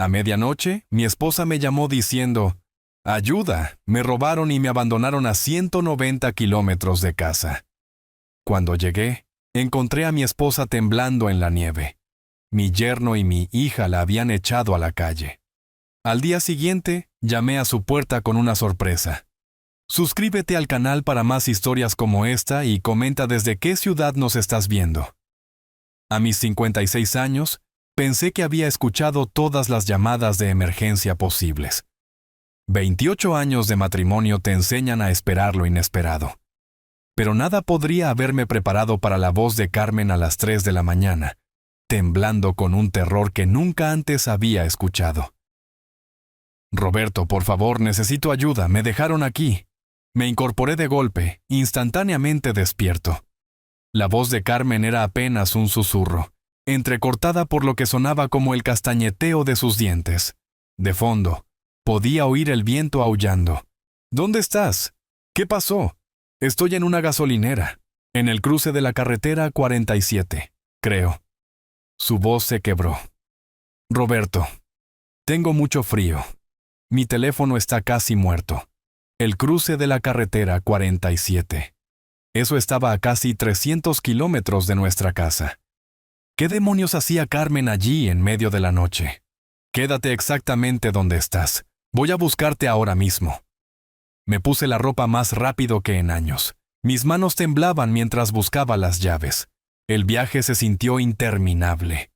A medianoche, mi esposa me llamó diciendo, «Ayuda, me robaron y me abandonaron a 190 kilómetros de casa». Cuando llegué, encontré a mi esposa temblando en la nieve. Mi yerno y mi hija la habían echado a la calle. Al día siguiente, llamé a su puerta con una sorpresa. Suscríbete al canal para más historias como esta y comenta desde qué ciudad nos estás viendo. A mis 56 años, pensé que había escuchado todas las llamadas de emergencia posibles. 28 años de matrimonio te enseñan a esperar lo inesperado. Pero nada podría haberme preparado para la voz de Carmen a las 3 de la mañana, temblando con un terror que nunca antes había escuchado. «Roberto, por favor, necesito ayuda, me dejaron aquí». Me incorporé de golpe, instantáneamente despierto. La voz de Carmen era apenas un susurro, entrecortada por lo que sonaba como el castañeteo de sus dientes. De fondo, podía oír el viento aullando. «¿Dónde estás? ¿Qué pasó?» «Estoy en una gasolinera, en el cruce de la carretera 47, creo». Su voz se quebró. «Roberto, tengo mucho frío. Mi teléfono está casi muerto. El cruce de la carretera 47. Eso estaba a casi 300 kilómetros de nuestra casa. ¿Qué demonios hacía Carmen allí en medio de la noche? Quédate exactamente donde estás. Voy a buscarte ahora mismo». Me puse la ropa más rápido que en años. Mis manos temblaban mientras buscaba las llaves. El viaje se sintió interminable.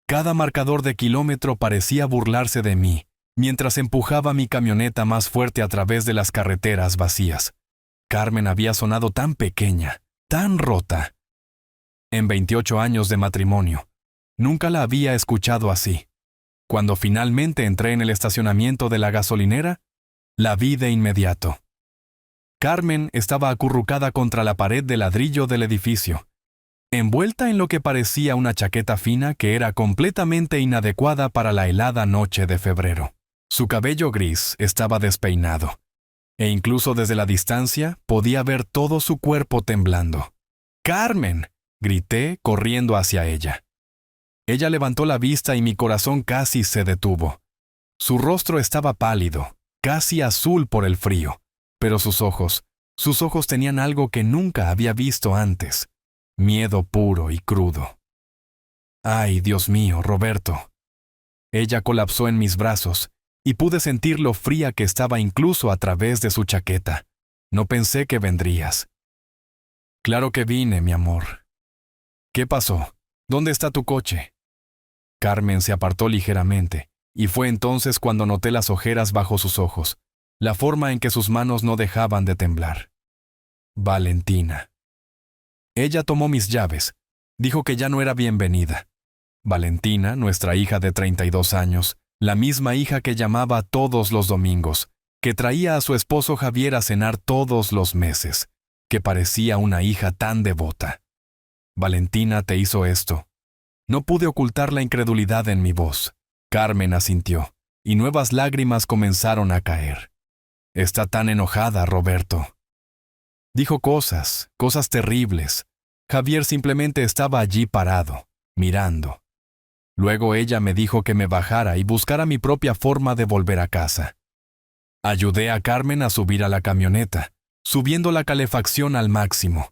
Cada marcador de kilómetro parecía burlarse de mí, mientras empujaba mi camioneta más fuerte a través de las carreteras vacías. Carmen había sonado tan pequeña, tan rota. En 28 años de matrimonio, nunca la había escuchado así. Cuando finalmente entré en el estacionamiento de la gasolinera, la vi de inmediato. Carmen estaba acurrucada contra la pared de ladrillo del edificio, envuelta en lo que parecía una chaqueta fina que era completamente inadecuada para la helada noche de febrero. Su cabello gris estaba despeinado, e incluso desde la distancia podía ver todo su cuerpo temblando. «¡Carmen!», grité corriendo hacia ella. Ella levantó la vista y mi corazón casi se detuvo. Su rostro estaba pálido, casi azul por el frío, pero sus ojos tenían algo que nunca había visto antes, miedo puro y crudo. «Ay, Dios mío, Roberto». Ella colapsó en mis brazos, y pude sentir lo fría que estaba incluso a través de su chaqueta. «No pensé que vendrías». «Claro que vine, mi amor». «¿Qué pasó? ¿Dónde está tu coche?» Carmen se apartó ligeramente, y fue entonces cuando noté las ojeras bajo sus ojos, la forma en que sus manos no dejaban de temblar. «Valentina». Ella tomó mis llaves. Dijo que ya no era bienvenida. Valentina, nuestra hija de 32 años, la misma hija que llamaba todos los domingos, que traía a su esposo Javier a cenar todos los meses, que parecía una hija tan devota. «Valentina te hizo esto». No pude ocultar la incredulidad en mi voz. Carmen asintió, y nuevas lágrimas comenzaron a caer. «Está tan enojada, Roberto». Dijo cosas terribles. Javier simplemente estaba allí parado, mirando. Luego ella me dijo que me bajara y buscara mi propia forma de volver a casa. Ayudé a Carmen a subir a la camioneta, subiendo la calefacción al máximo.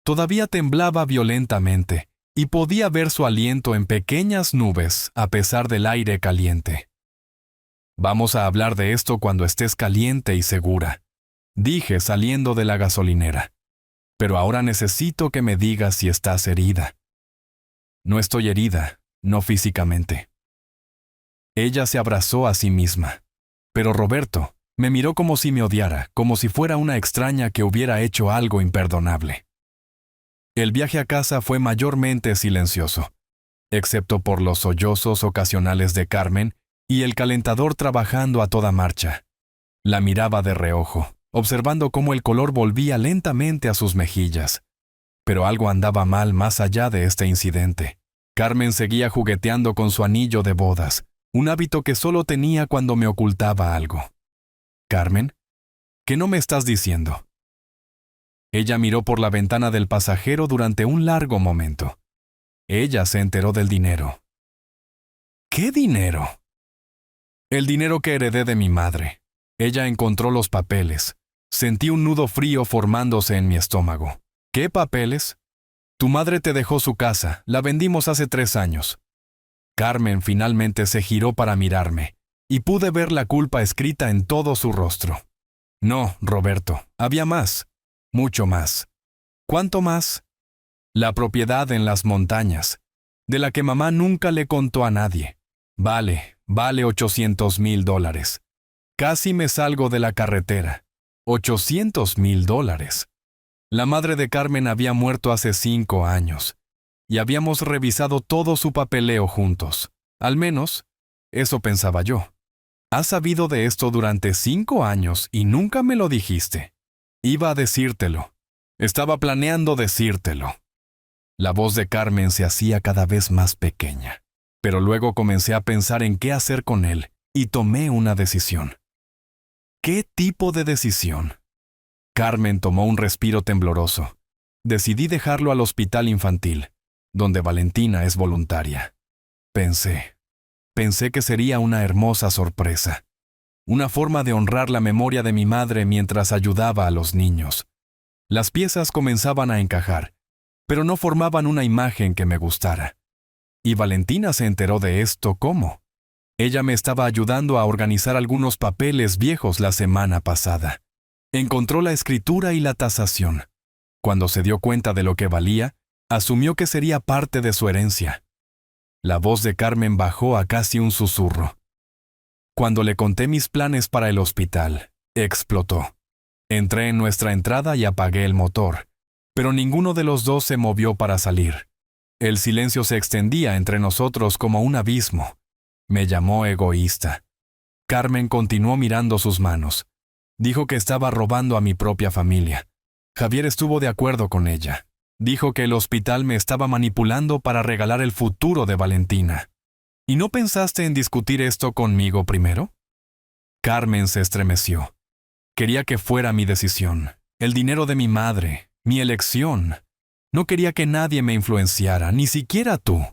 Todavía temblaba violentamente, y podía ver su aliento en pequeñas nubes a pesar del aire caliente. «Vamos a hablar de esto cuando estés caliente y segura», dije saliendo de la gasolinera. «Pero ahora necesito que me digas si estás herida». «No estoy herida, no físicamente». Ella se abrazó a sí misma. Pero Roberto me miró como si me odiara, como si fuera una extraña que hubiera hecho algo imperdonable. El viaje a casa fue mayormente silencioso, excepto por los sollozos ocasionales de Carmen y el calentador trabajando a toda marcha. La miraba de reojo, observando cómo el color volvía lentamente a sus mejillas. Pero algo andaba mal más allá de este incidente. Carmen seguía jugueteando con su anillo de bodas, un hábito que solo tenía cuando me ocultaba algo. «Carmen, ¿qué no me estás diciendo?» Ella miró por la ventana del pasajero durante un largo momento. Ella se enteró del dinero. «¿Qué dinero?». El dinero que heredé de mi madre. Ella encontró los papeles. Sentí un nudo frío formándose en mi estómago. ¿Qué papeles? Tu madre te dejó su casa. La vendimos hace 3 años. Carmen finalmente se giró para mirarme, y pude ver la culpa escrita en todo su rostro. No, Roberto, había más. Mucho más. ¿Cuánto más? La propiedad en las montañas, de la que mamá nunca le contó a nadie. Vale $800,000. Casi me salgo de la carretera. $800,000. La madre de Carmen había muerto hace 5 años, y habíamos revisado todo su papeleo juntos. Al menos, eso pensaba yo. Has sabido de esto durante 5 años y nunca me lo dijiste. Iba a decírtelo. Estaba planeando decírtelo. La voz de Carmen se hacía cada vez más pequeña, pero luego comencé a pensar en qué hacer con él y tomé una decisión. ¿Qué tipo de decisión? Carmen tomó un respiro tembloroso. Decidí dejarlo al hospital infantil, donde Valentina es voluntaria. Pensé que sería una hermosa sorpresa, una forma de honrar la memoria de mi madre mientras ayudaba a los niños. Las piezas comenzaban a encajar, pero no formaban una imagen que me gustara. Y Valentina se enteró de esto, ¿cómo? Ella me estaba ayudando a organizar algunos papeles viejos la semana pasada. Encontró la escritura y la tasación. Cuando se dio cuenta de lo que valía, asumió que sería parte de su herencia. La voz de Carmen bajó a casi un susurro. Cuando le conté mis planes para el hospital, explotó. Entré en nuestra entrada y apagué el motor, pero ninguno de los dos se movió para salir. El silencio se extendía entre nosotros como un abismo. Me llamó egoísta. Carmen continuó mirando sus manos. Dijo que estaba robando a mi propia familia. Javier estuvo de acuerdo con ella. Dijo que el hospital me estaba manipulando para regalar el futuro de Valentina. ¿Y no pensaste en discutir esto conmigo primero? Carmen se estremeció. Quería que fuera mi decisión, el dinero de mi madre, mi elección. No quería que nadie me influenciara, ni siquiera tú.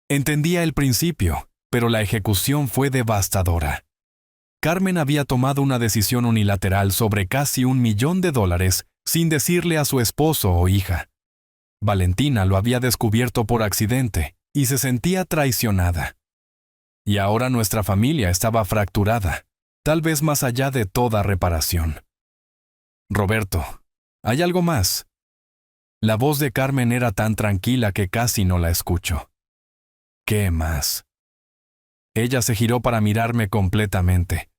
Entendía el principio, pero la ejecución fue devastadora. Carmen había tomado una decisión unilateral sobre casi $1 millón sin decirle a su esposo o hija. Valentina lo había descubierto por accidente y se sentía traicionada. Y ahora nuestra familia estaba fracturada, tal vez más allá de toda reparación. Roberto, ¿hay algo más? La voz de Carmen era tan tranquila que casi no la escucho. ¿Qué más? Ella se giró para mirarme completamente,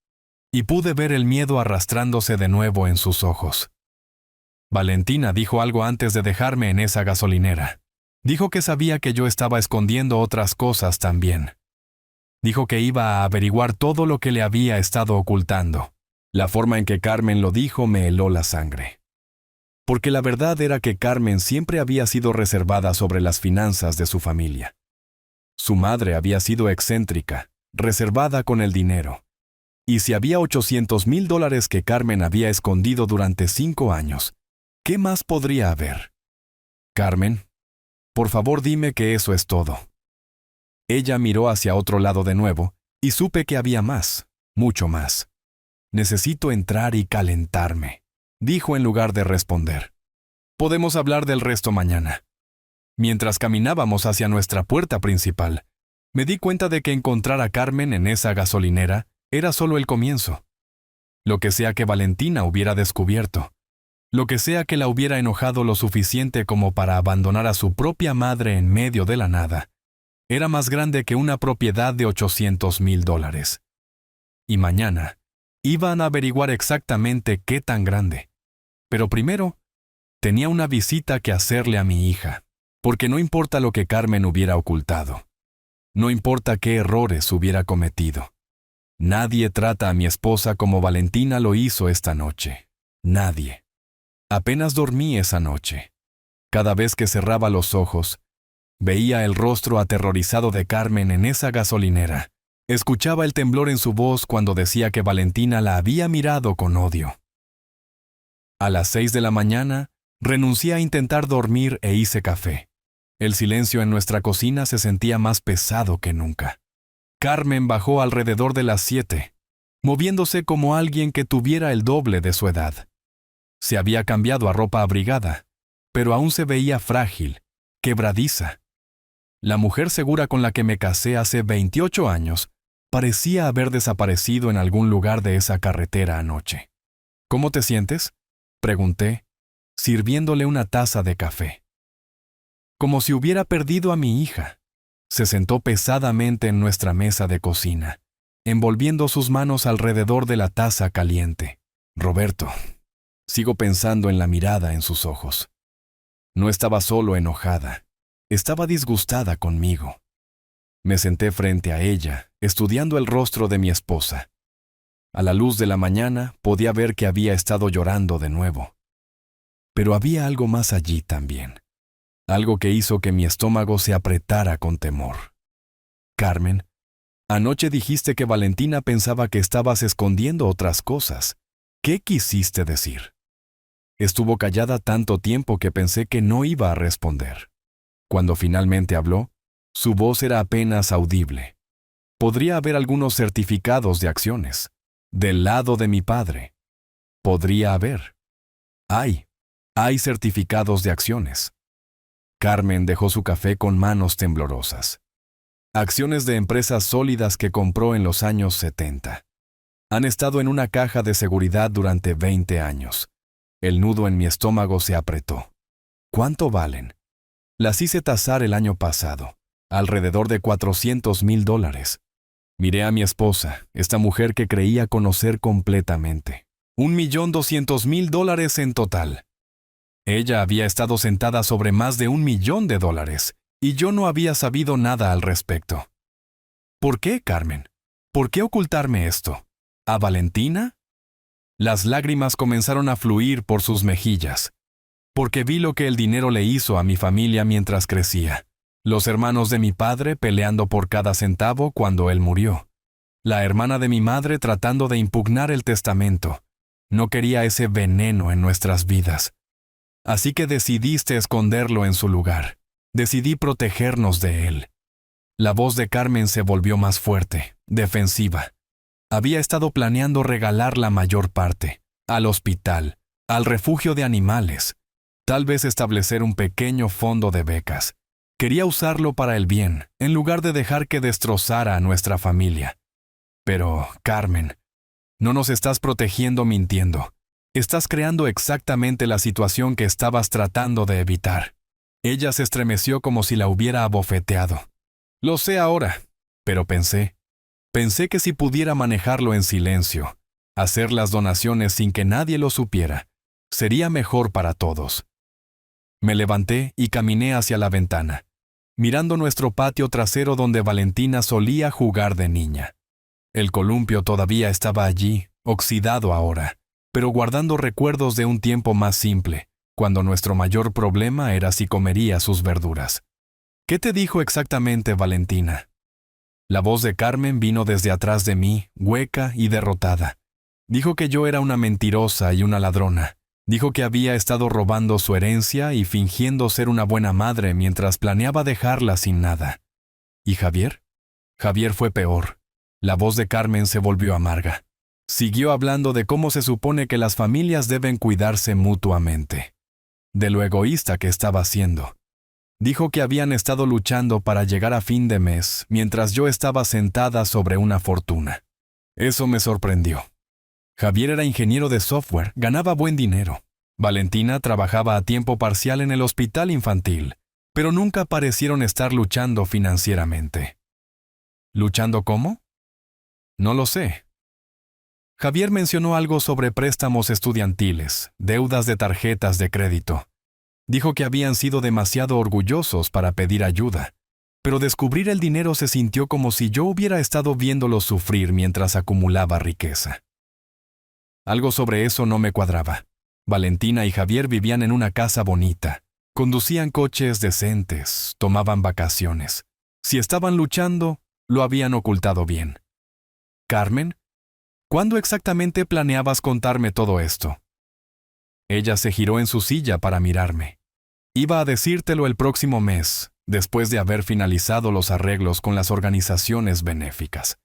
y pude ver el miedo arrastrándose de nuevo en sus ojos. Valentina dijo algo antes de dejarme en esa gasolinera. Dijo que sabía que yo estaba escondiendo otras cosas también. Dijo que iba a averiguar todo lo que le había estado ocultando. La forma en que Carmen lo dijo me heló la sangre. Porque la verdad era que Carmen siempre había sido reservada sobre las finanzas de su familia. Su madre había sido excéntrica, reservada con el dinero. Y si había $800,000 que Carmen había escondido durante 5 años, ¿qué más podría haber? Carmen, por favor dime que eso es todo. Ella miró hacia otro lado de nuevo y supe que había más, mucho más. Necesito entrar y calentarme, dijo en lugar de responder. Podemos hablar del resto mañana. Mientras caminábamos hacia nuestra puerta principal, me di cuenta de que encontrar a Carmen en esa gasolinera era solo el comienzo. Lo que sea que Valentina hubiera descubierto, lo que sea que la hubiera enojado lo suficiente como para abandonar a su propia madre en medio de la nada, era más grande que una propiedad de $800,000. Y mañana iban a averiguar exactamente qué tan grande. Pero primero, tenía una visita que hacerle a mi hija, porque no importa lo que Carmen hubiera ocultado. No importa qué errores hubiera cometido. Nadie trata a mi esposa como Valentina lo hizo esta noche. Nadie. Apenas dormí esa noche. Cada vez que cerraba los ojos, veía el rostro aterrorizado de Carmen en esa gasolinera. Escuchaba el temblor en su voz cuando decía que Valentina la había mirado con odio. A las 6 de la mañana, renuncié a intentar dormir e hice café. El silencio en nuestra cocina se sentía más pesado que nunca. Carmen bajó alrededor de las 7, moviéndose como alguien que tuviera el doble de su edad. Se había cambiado a ropa abrigada, pero aún se veía frágil, quebradiza. La mujer segura con la que me casé hace 28 años parecía haber desaparecido en algún lugar de esa carretera anoche. ¿Cómo te sientes?, pregunté, sirviéndole una taza de café. Como si hubiera perdido a mi hija. Se sentó pesadamente en nuestra mesa de cocina, envolviendo sus manos alrededor de la taza caliente. Roberto, sigo pensando en la mirada en sus ojos. No estaba solo enojada, estaba disgustada conmigo. Me senté frente a ella, estudiando el rostro de mi esposa. A la luz de la mañana podía ver que había estado llorando de nuevo. Pero había algo más allí también. Algo que hizo que mi estómago se apretara con temor. Carmen, anoche dijiste que Valentina pensaba que estabas escondiendo otras cosas. ¿Qué quisiste decir? Estuvo callada tanto tiempo que pensé que no iba a responder. Cuando finalmente habló, su voz era apenas audible. Podría haber algunos certificados de acciones. Del lado de mi padre. Podría haber. Hay certificados de acciones. Carmen dejó su café con manos temblorosas. Acciones de empresas sólidas que compró en los años 70. Han estado en una caja de seguridad durante 20 años. El nudo en mi estómago se apretó. ¿Cuánto valen? Las hice tasar el año pasado, alrededor de $400,000. Miré a mi esposa, esta mujer que creía conocer completamente. $1,200,000 en total. Ella había estado sentada sobre más de $1,000,000 y yo no había sabido nada al respecto. ¿Por qué, Carmen? ¿Por qué ocultarme esto? ¿A Valentina? Las lágrimas comenzaron a fluir por sus mejillas, porque vi lo que el dinero le hizo a mi familia mientras crecía. Los hermanos de mi padre peleando por cada centavo cuando él murió. La hermana de mi madre tratando de impugnar el testamento. No quería ese veneno en nuestras vidas. Así que decidiste esconderlo en su lugar. Decidí protegernos de él. La voz de Carmen se volvió más fuerte, defensiva. Había estado planeando regalar la mayor parte, al hospital, al refugio de animales, tal vez establecer un pequeño fondo de becas. Quería usarlo para el bien, en lugar de dejar que destrozara a nuestra familia. Pero, Carmen, no nos estás protegiendo mintiendo. Estás creando exactamente la situación que estabas tratando de evitar. Ella se estremeció como si la hubiera abofeteado. Lo sé ahora, pero pensé que si pudiera manejarlo en silencio, hacer las donaciones sin que nadie lo supiera, sería mejor para todos. Me levanté y caminé hacia la ventana, mirando nuestro patio trasero donde Valentina solía jugar de niña. El columpio todavía estaba allí, oxidado ahora, pero guardando recuerdos de un tiempo más simple, cuando nuestro mayor problema era si comería sus verduras. ¿Qué te dijo exactamente Valentina? La voz de Carmen vino desde atrás de mí, hueca y derrotada. Dijo que yo era una mentirosa y una ladrona. Dijo que había estado robando su herencia y fingiendo ser una buena madre mientras planeaba dejarla sin nada. ¿Y Javier? Javier fue peor. La voz de Carmen se volvió amarga. Siguió hablando de cómo se supone que las familias deben cuidarse mutuamente. De lo egoísta que estaba siendo. Dijo que habían estado luchando para llegar a fin de mes mientras yo estaba sentada sobre una fortuna. Eso me sorprendió. Javier era ingeniero de software, ganaba buen dinero. Valentina trabajaba a tiempo parcial en el hospital infantil, pero nunca parecieron estar luchando financieramente. ¿Luchando cómo? No lo sé. Javier mencionó algo sobre préstamos estudiantiles, deudas de tarjetas de crédito. Dijo que habían sido demasiado orgullosos para pedir ayuda, pero descubrir el dinero se sintió como si yo hubiera estado viéndolos sufrir mientras acumulaba riqueza. Algo sobre eso no me cuadraba. Valentina y Javier vivían en una casa bonita, conducían coches decentes, tomaban vacaciones. Si estaban luchando, lo habían ocultado bien. Carmen, ¿cuándo exactamente planeabas contarme todo esto? Ella se giró en su silla para mirarme. Iba a decírtelo el próximo mes, después de haber finalizado los arreglos con las organizaciones benéficas.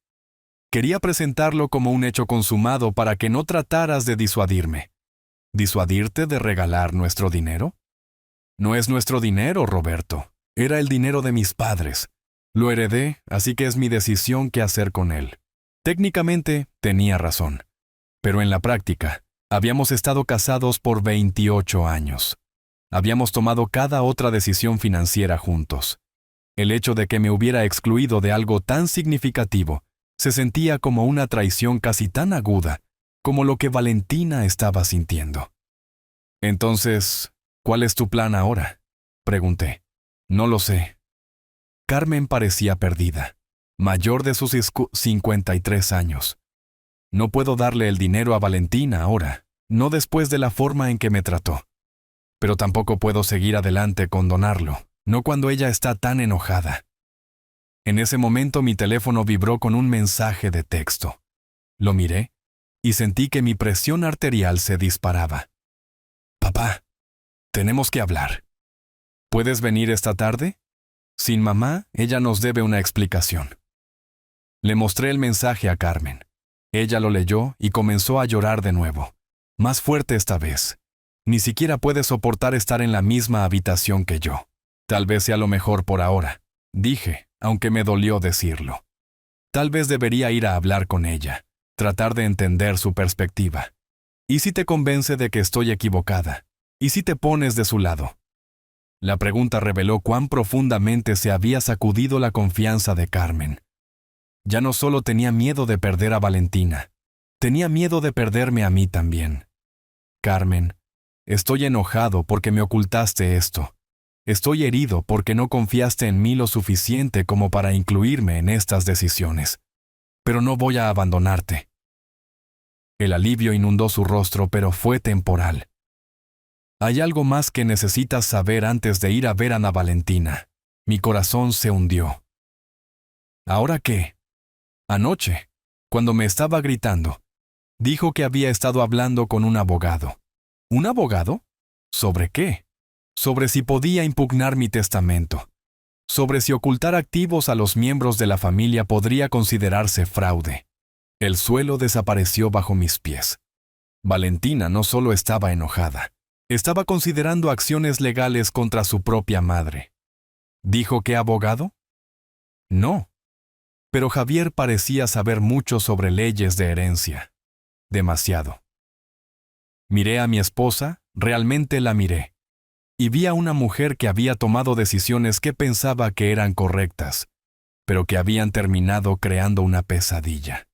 Quería presentarlo como un hecho consumado para que no trataras de disuadirme. ¿Disuadirte de regalar nuestro dinero? No es nuestro dinero, Roberto. Era el dinero de mis padres. Lo heredé, así que es mi decisión qué hacer con él. Técnicamente, tenía razón. Pero en la práctica, habíamos estado casados por 28 años. Habíamos tomado cada otra decisión financiera juntos. El hecho de que me hubiera excluido de algo tan significativo se sentía como una traición casi tan aguda como lo que Valentina estaba sintiendo. Entonces, ¿cuál es tu plan ahora?, pregunté. No lo sé. Carmen parecía perdida, mayor de sus 53 años. No puedo darle el dinero a Valentina ahora, no después de la forma en que me trató. Pero tampoco puedo seguir adelante con donarlo, no cuando ella está tan enojada. En ese momento mi teléfono vibró con un mensaje de texto. Lo miré y sentí que mi presión arterial se disparaba. Papá, tenemos que hablar. ¿Puedes venir esta tarde? Sin mamá, ella nos debe una explicación. Le mostré el mensaje a Carmen. Ella lo leyó y comenzó a llorar de nuevo, más fuerte esta vez. Ni siquiera puede soportar estar en la misma habitación que yo. Tal vez sea lo mejor por ahora, dije, aunque me dolió decirlo. Tal vez debería ir a hablar con ella, tratar de entender su perspectiva. ¿Y si te convence de que estoy equivocada? ¿Y si te pones de su lado? La pregunta reveló cuán profundamente se había sacudido la confianza de Carmen. Ya no solo tenía miedo de perder a Valentina, tenía miedo de perderme a mí también. Carmen, estoy enojado porque me ocultaste esto. Estoy herido porque no confiaste en mí lo suficiente como para incluirme en estas decisiones. Pero no voy a abandonarte. El alivio inundó su rostro, pero fue temporal. Hay algo más que necesitas saber antes de ir a ver a Ana Valentina. Mi corazón se hundió. ¿Ahora qué? Anoche, cuando me estaba gritando, dijo que había estado hablando con un abogado. ¿Un abogado? ¿Sobre qué? Sobre si podía impugnar mi testamento. Sobre si ocultar activos a los miembros de la familia podría considerarse fraude. El suelo desapareció bajo mis pies. Valentina no solo estaba enojada, estaba considerando acciones legales contra su propia madre. ¿Dijo qué abogado? No. Pero Javier parecía saber mucho sobre leyes de herencia. Demasiado. Miré a mi esposa, realmente la miré. Y vi a una mujer que había tomado decisiones que pensaba que eran correctas, pero que habían terminado creando una pesadilla.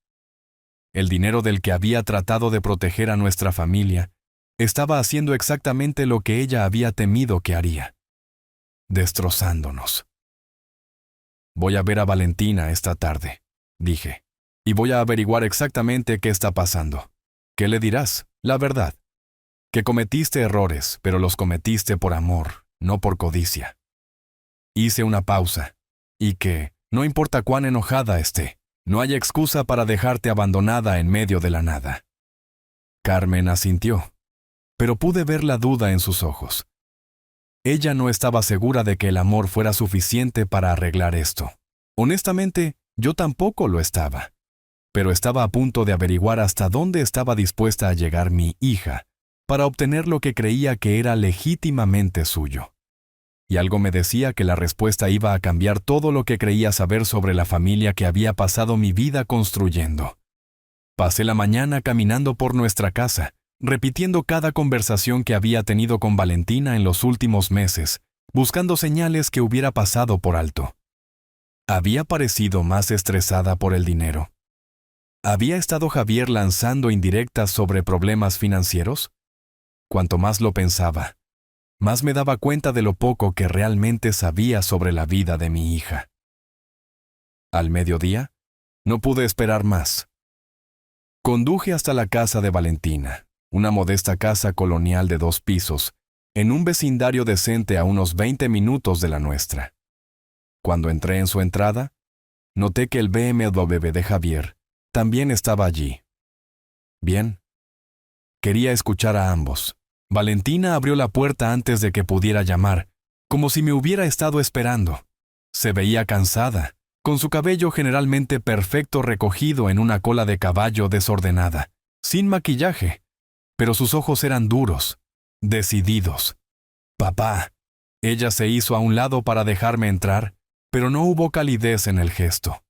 El dinero del que había tratado de proteger a nuestra familia estaba haciendo exactamente lo que ella había temido que haría, destrozándonos. Voy a ver a Valentina esta tarde, dije, y voy a averiguar exactamente qué está pasando. ¿Qué le dirás? La verdad. Que cometiste errores, pero los cometiste por amor, no por codicia. Hice una pausa, y que, no importa cuán enojada esté, no hay excusa para dejarte abandonada en medio de la nada. Carmen asintió, pero pude ver la duda en sus ojos. Ella no estaba segura de que el amor fuera suficiente para arreglar esto. Honestamente, yo tampoco lo estaba. Pero estaba a punto de averiguar hasta dónde estaba dispuesta a llegar mi hija para obtener lo que creía que era legítimamente suyo. Y algo me decía que la respuesta iba a cambiar todo lo que creía saber sobre la familia que había pasado mi vida construyendo. Pasé la mañana caminando por nuestra casa, repitiendo cada conversación que había tenido con Valentina en los últimos meses, buscando señales que hubiera pasado por alto. ¿Había parecido más estresada por el dinero? ¿Había estado Javier lanzando indirectas sobre problemas financieros? Cuanto más lo pensaba, más me daba cuenta de lo poco que realmente sabía sobre la vida de mi hija. Al mediodía, no pude esperar más. Conduje hasta la casa de Valentina, una modesta casa colonial de 2 pisos, en un vecindario decente a unos 20 minutos de la nuestra. Cuando entré en su entrada, noté que el BMW de Javier también estaba allí. Bien. Quería escuchar a ambos. Valentina abrió la puerta antes de que pudiera llamar, como si me hubiera estado esperando. Se veía cansada, con su cabello generalmente perfecto recogido en una cola de caballo desordenada, sin maquillaje, pero sus ojos eran duros, decididos. «Papá». Ella se hizo a un lado para dejarme entrar, pero no hubo calidez en el gesto.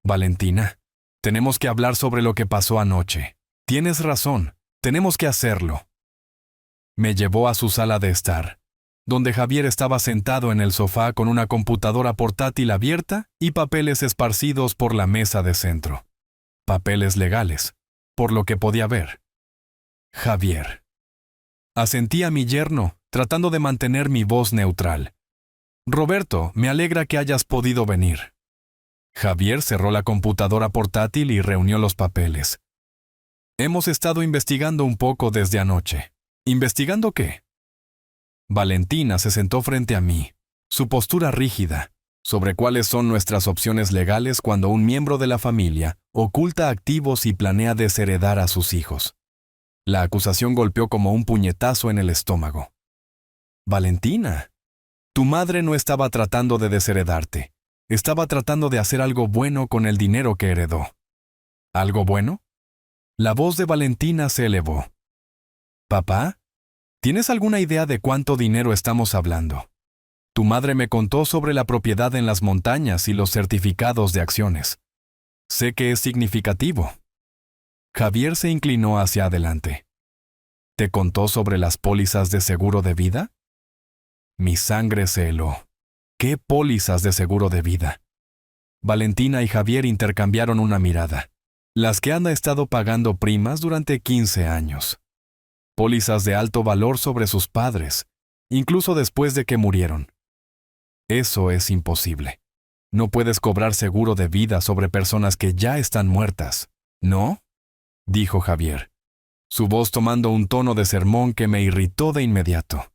«Valentina, tenemos que hablar sobre lo que pasó anoche. Tienes razón, tenemos que hacerlo». Me llevó a su sala de estar, donde Javier estaba sentado en el sofá con una computadora portátil abierta y papeles esparcidos por la mesa de centro. Papeles legales, por lo que podía ver. «Javier». Asentí a mi yerno, tratando de mantener mi voz neutral. «Roberto, me alegra que hayas podido venir». Javier cerró la computadora portátil y reunió los papeles. «Hemos estado investigando un poco desde anoche». «¿Investigando qué?». Valentina se sentó frente a mí, su postura rígida, sobre cuáles son nuestras opciones legales cuando un miembro de la familia oculta activos y planea desheredar a sus hijos. La acusación golpeó como un puñetazo en el estómago. «Valentina, tu madre no estaba tratando de desheredarte. Estaba tratando de hacer algo bueno con el dinero que heredó». «¿Algo bueno?». La voz de Valentina se elevó. «Papá, ¿tienes alguna idea de cuánto dinero estamos hablando? Tu madre me contó sobre la propiedad en las montañas y los certificados de acciones. Sé que es significativo». Javier se inclinó hacia adelante. «¿Te contó sobre las pólizas de seguro de vida?». Mi sangre se heló. ¿Qué pólizas de seguro de vida? Valentina y Javier intercambiaron una mirada. Las que han estado pagando primas durante 15 años. Pólizas de alto valor sobre sus padres, incluso después de que murieron. Eso es imposible. No puedes cobrar seguro de vida sobre personas que ya están muertas, ¿no?, dijo Javier, su voz tomando un tono de sermón que me irritó de inmediato.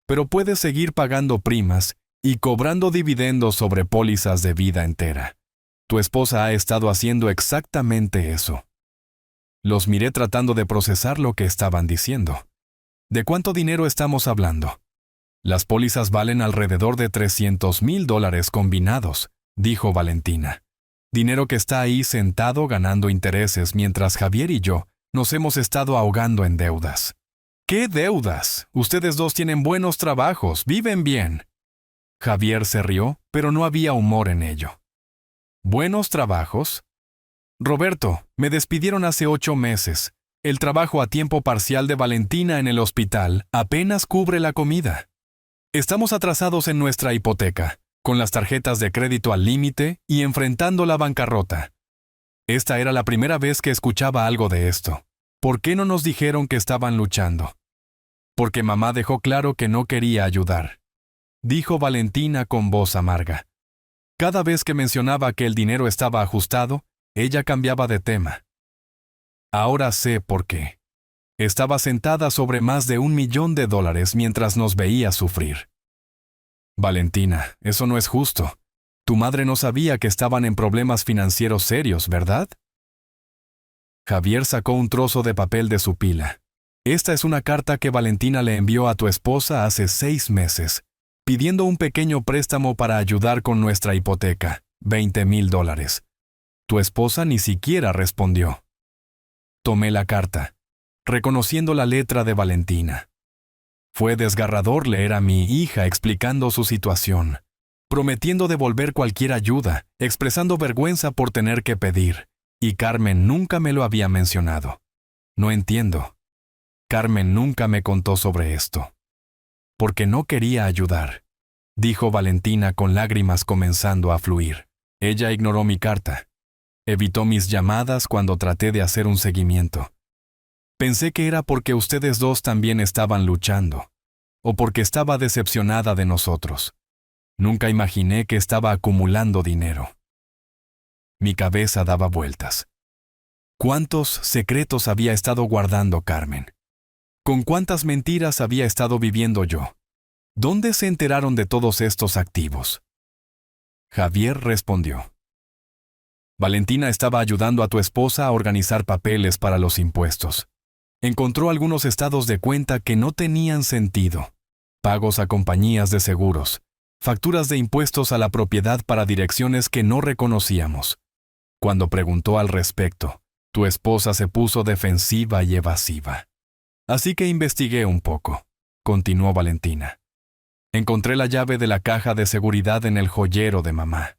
«Pero puedes seguir pagando primas y cobrando dividendos sobre pólizas de vida entera. Tu esposa ha estado haciendo exactamente eso». Los miré tratando de procesar lo que estaban diciendo. ¿De cuánto dinero estamos hablando? «Las pólizas valen alrededor de $300,000 combinados», dijo Valentina. «Dinero que está ahí sentado ganando intereses mientras Javier y yo nos hemos estado ahogando en deudas». «¿Qué deudas? Ustedes dos tienen buenos trabajos, viven bien». Javier se rió, pero no había humor en ello. «¿Buenos trabajos?». «Roberto, me despidieron hace 8 meses. El trabajo a tiempo parcial de Valentina en el hospital apenas cubre la comida. Estamos atrasados en nuestra hipoteca, con las tarjetas de crédito al límite y enfrentando la bancarrota». Esta era la primera vez que escuchaba algo de esto. ¿Por qué no nos dijeron que estaban luchando? «Porque mamá dejó claro que no quería ayudar», dijo Valentina con voz amarga. Cada vez que mencionaba que el dinero estaba ajustado, ella cambiaba de tema. Ahora sé por qué. Estaba sentada sobre más de $1 millón mientras nos veía sufrir. «Valentina, eso no es justo. Tu madre no sabía que estaban en problemas financieros serios, ¿verdad?». Javier sacó un trozo de papel de su pila. «Esta es una carta que Valentina le envió a tu esposa hace 6 meses, pidiendo un pequeño préstamo para ayudar con nuestra hipoteca, $20,000. Tu esposa ni siquiera respondió». Tomé la carta, reconociendo la letra de Valentina. Fue desgarrador leer a mi hija explicando su situación, prometiendo devolver cualquier ayuda, expresando vergüenza por tener que pedir, y Carmen nunca me lo había mencionado. No entiendo. Carmen nunca me contó sobre esto. «Porque no quería ayudar», dijo Valentina con lágrimas comenzando a fluir. Ella ignoró mi carta. Evitó mis llamadas cuando traté de hacer un seguimiento. Pensé que era porque ustedes dos también estaban luchando, o porque estaba decepcionada de nosotros. Nunca imaginé que estaba acumulando dinero. Mi cabeza daba vueltas. ¿Cuántos secretos había estado guardando Carmen? ¿Con cuántas mentiras había estado viviendo yo? ¿Dónde se enteraron de todos estos activos? Javier respondió. Valentina estaba ayudando a tu esposa a organizar papeles para los impuestos. Encontró algunos estados de cuenta que no tenían sentido. pagos a compañías de seguros, facturas de impuestos a la propiedad para direcciones que no reconocíamos. Cuando preguntó al respecto, tu esposa se puso defensiva y evasiva. Así que investigué un poco, continuó Valentina. Encontré la llave de la caja de seguridad en el joyero de mamá.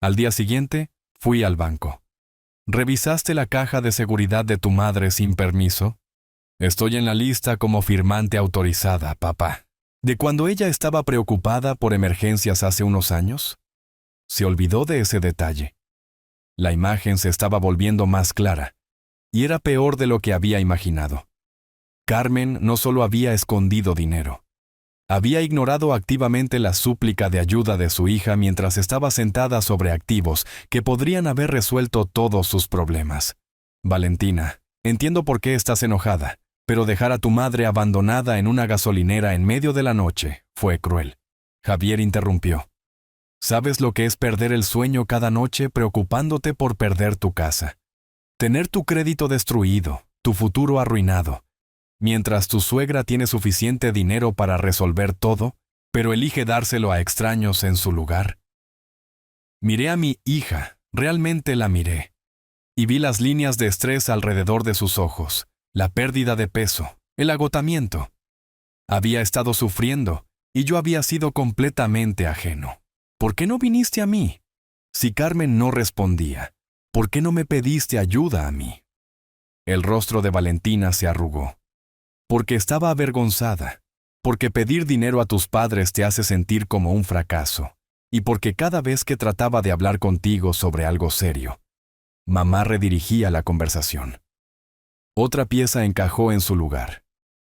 Al día siguiente, fui al banco. ¿Revisaste la caja de seguridad de tu madre sin permiso? Estoy en la lista como firmante autorizada, papá. ¿De cuando ella estaba preocupada por emergencias hace unos años? Se olvidó de ese detalle. La imagen se estaba volviendo más clara, y era peor de lo que había imaginado. Carmen no solo había escondido dinero, había ignorado activamente la súplica de ayuda de su hija mientras estaba sentada sobre activos que podrían haber resuelto todos sus problemas. Valentina, entiendo por qué estás enojada, pero dejar a tu madre abandonada en una gasolinera en medio de la noche fue cruel. Javier interrumpió. ¿Sabes lo que es perder el sueño cada noche preocupándote por perder tu casa? Tener tu crédito destruido, tu futuro arruinado, mientras tu suegra tiene suficiente dinero para resolver todo, pero elige dárselo a extraños en su lugar. Miré a mi hija, realmente la miré, y vi las líneas de estrés alrededor de sus ojos, la pérdida de peso, el agotamiento. Había estado sufriendo, y yo había sido completamente ajeno. ¿Por qué no viniste a mí? Si Carmen no respondía, ¿por qué no me pediste ayuda a mí? El rostro de Valentina se arrugó. Porque estaba avergonzada, porque pedir dinero a tus padres te hace sentir como un fracaso, y porque cada vez que trataba de hablar contigo sobre algo serio, mamá redirigía la conversación. Otra pieza encajó en su lugar.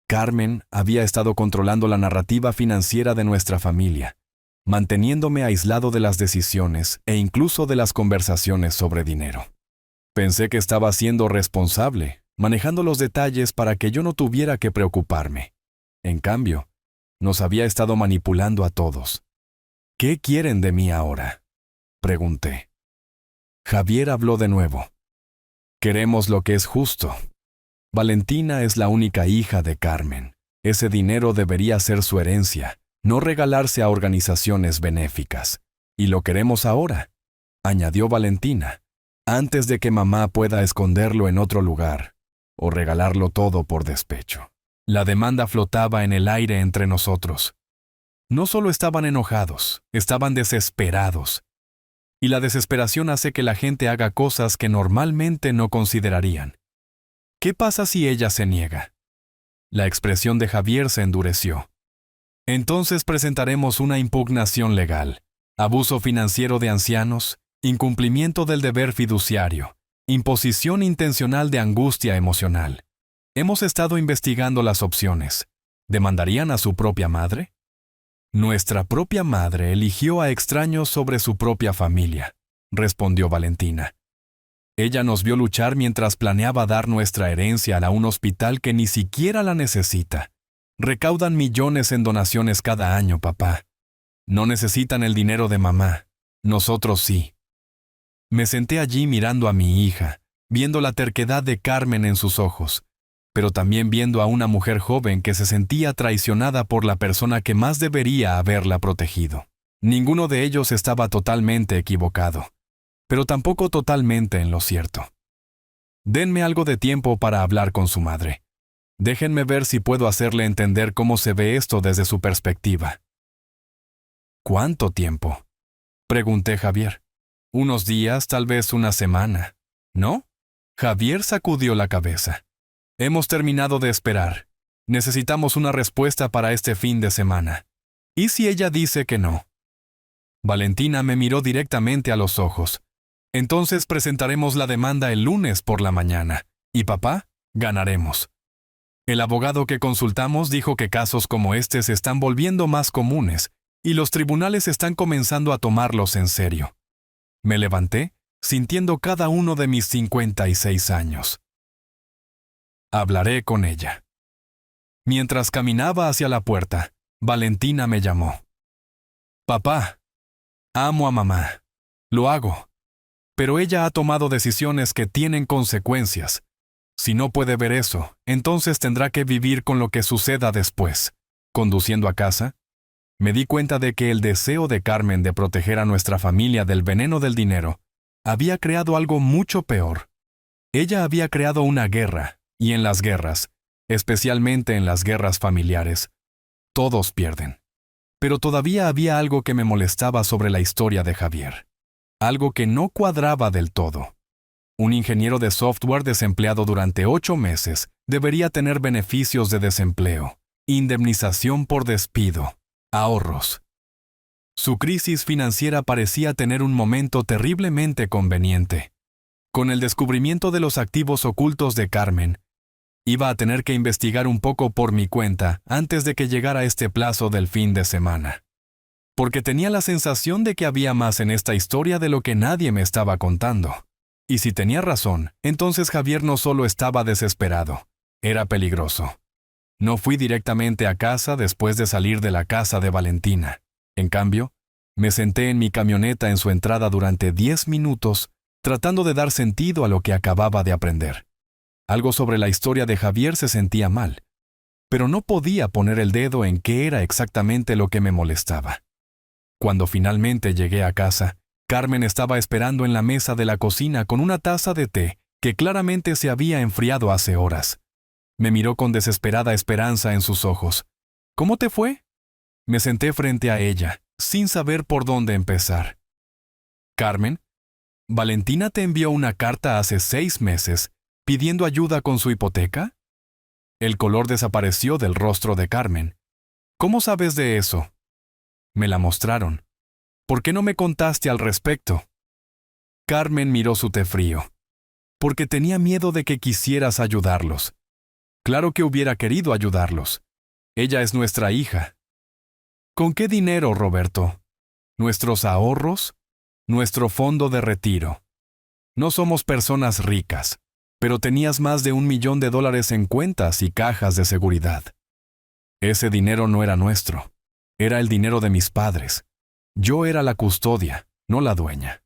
Carmen había estado controlando la narrativa financiera de nuestra familia, manteniéndome aislado de las decisiones e incluso de las conversaciones sobre dinero. Pensé que estaba siendo responsable, manejando los detalles para que yo no tuviera que preocuparme. En cambio, nos había estado manipulando a todos. ¿Qué quieren de mí ahora?, pregunté. Javier habló de nuevo. Queremos lo que es justo. Valentina es la única hija de Carmen. Ese dinero debería ser su herencia, no regalarse a organizaciones benéficas. Y lo queremos ahora, añadió Valentina, antes de que mamá pueda esconderlo en otro lugar o regalarlo todo por despecho. La demanda flotaba en el aire entre nosotros. No solo estaban enojados, estaban desesperados. Y la desesperación hace que la gente haga cosas que normalmente no considerarían. ¿Qué pasa si ella se niega? La expresión de Javier se endureció. Entonces presentaremos una impugnación legal, abuso financiero de ancianos, incumplimiento del deber fiduciario, imposición intencional de angustia emocional. Hemos estado investigando las opciones. ¿Demandarían a su propia madre? Nuestra propia madre eligió a extraños sobre su propia familia, respondió Valentina. Ella nos vio luchar mientras planeaba dar nuestra herencia a un hospital que ni siquiera la necesita. Recaudan millones en donaciones cada año, papá. No necesitan el dinero de mamá. Nosotros sí. Me senté allí mirando a mi hija, viendo la terquedad de Carmen en sus ojos, pero también viendo a una mujer joven que se sentía traicionada por la persona que más debería haberla protegido. Ninguno de ellos estaba totalmente equivocado, pero tampoco totalmente en lo cierto. Denme algo de tiempo para hablar con su madre. Déjenme ver si puedo hacerle entender cómo se ve esto desde su perspectiva. ¿Cuánto tiempo?, pregunté Javier. Unos días, tal vez una semana, ¿no? Javier sacudió la cabeza. Hemos terminado de esperar. Necesitamos una respuesta para este fin de semana. ¿Y si ella dice que no? Valentina me miró directamente a los ojos. Entonces presentaremos la demanda el lunes por la mañana. Y papá, ganaremos. El abogado que consultamos dijo que casos como este se están volviendo más comunes y los tribunales están comenzando a tomarlos en serio. Me levanté, sintiendo cada uno de mis 56 años. Hablaré con ella. Mientras caminaba hacia la puerta, Valentina me llamó. Papá, amo a mamá. Lo hago. Pero ella ha tomado decisiones que tienen consecuencias. Si no puede ver eso, entonces tendrá que vivir con lo que suceda después, Conduciendo a casa, me di cuenta de que el deseo de Carmen de proteger a nuestra familia del veneno del dinero había creado algo mucho peor. Ella había creado una guerra, y en las guerras, especialmente en las guerras familiares, todos pierden. Pero todavía había algo que me molestaba sobre la historia de Javier. Algo que no cuadraba del todo. Un ingeniero de software desempleado durante 8 meses debería tener beneficios de desempleo, indemnización por despido, ahorros. Su crisis financiera parecía tener un momento terriblemente conveniente. Con el descubrimiento de los activos ocultos de Carmen, iba a tener que investigar un poco por mi cuenta antes de que llegara este plazo del fin de semana. Porque tenía la sensación de que había más en esta historia de lo que nadie me estaba contando. Y si tenía razón, entonces Javier no solo estaba desesperado, era peligroso. No fui directamente a casa después de salir de la casa de Valentina. En cambio, me senté en mi camioneta en su entrada durante 10 minutos, tratando de dar sentido a lo que acababa de aprender. Algo sobre la historia de Javier se sentía mal, pero no podía poner el dedo en qué era exactamente lo que me molestaba. Cuando finalmente llegué a casa, Carmen estaba esperando en la mesa de la cocina con una taza de té que claramente se había enfriado hace horas. Me miró con desesperada esperanza en sus ojos. ¿Cómo te fue? Me senté frente a ella, sin saber por dónde empezar. Carmen, ¿Valentina te envió una carta hace 6 meses pidiendo ayuda con su hipoteca? El color desapareció del rostro de Carmen. ¿Cómo sabes de eso? Me la mostraron. ¿Por qué no me contaste al respecto? Carmen miró su té frío. Porque tenía miedo de que quisieras ayudarlos. Claro que hubiera querido ayudarlos. Ella es nuestra hija. ¿Con qué dinero, Roberto? ¿Nuestros ahorros? ¿Nuestro fondo de retiro? No somos personas ricas, pero tenías más de $1 millón en cuentas y cajas de seguridad. Ese dinero no era nuestro. Era el dinero de mis padres. Yo era la custodia, no la dueña.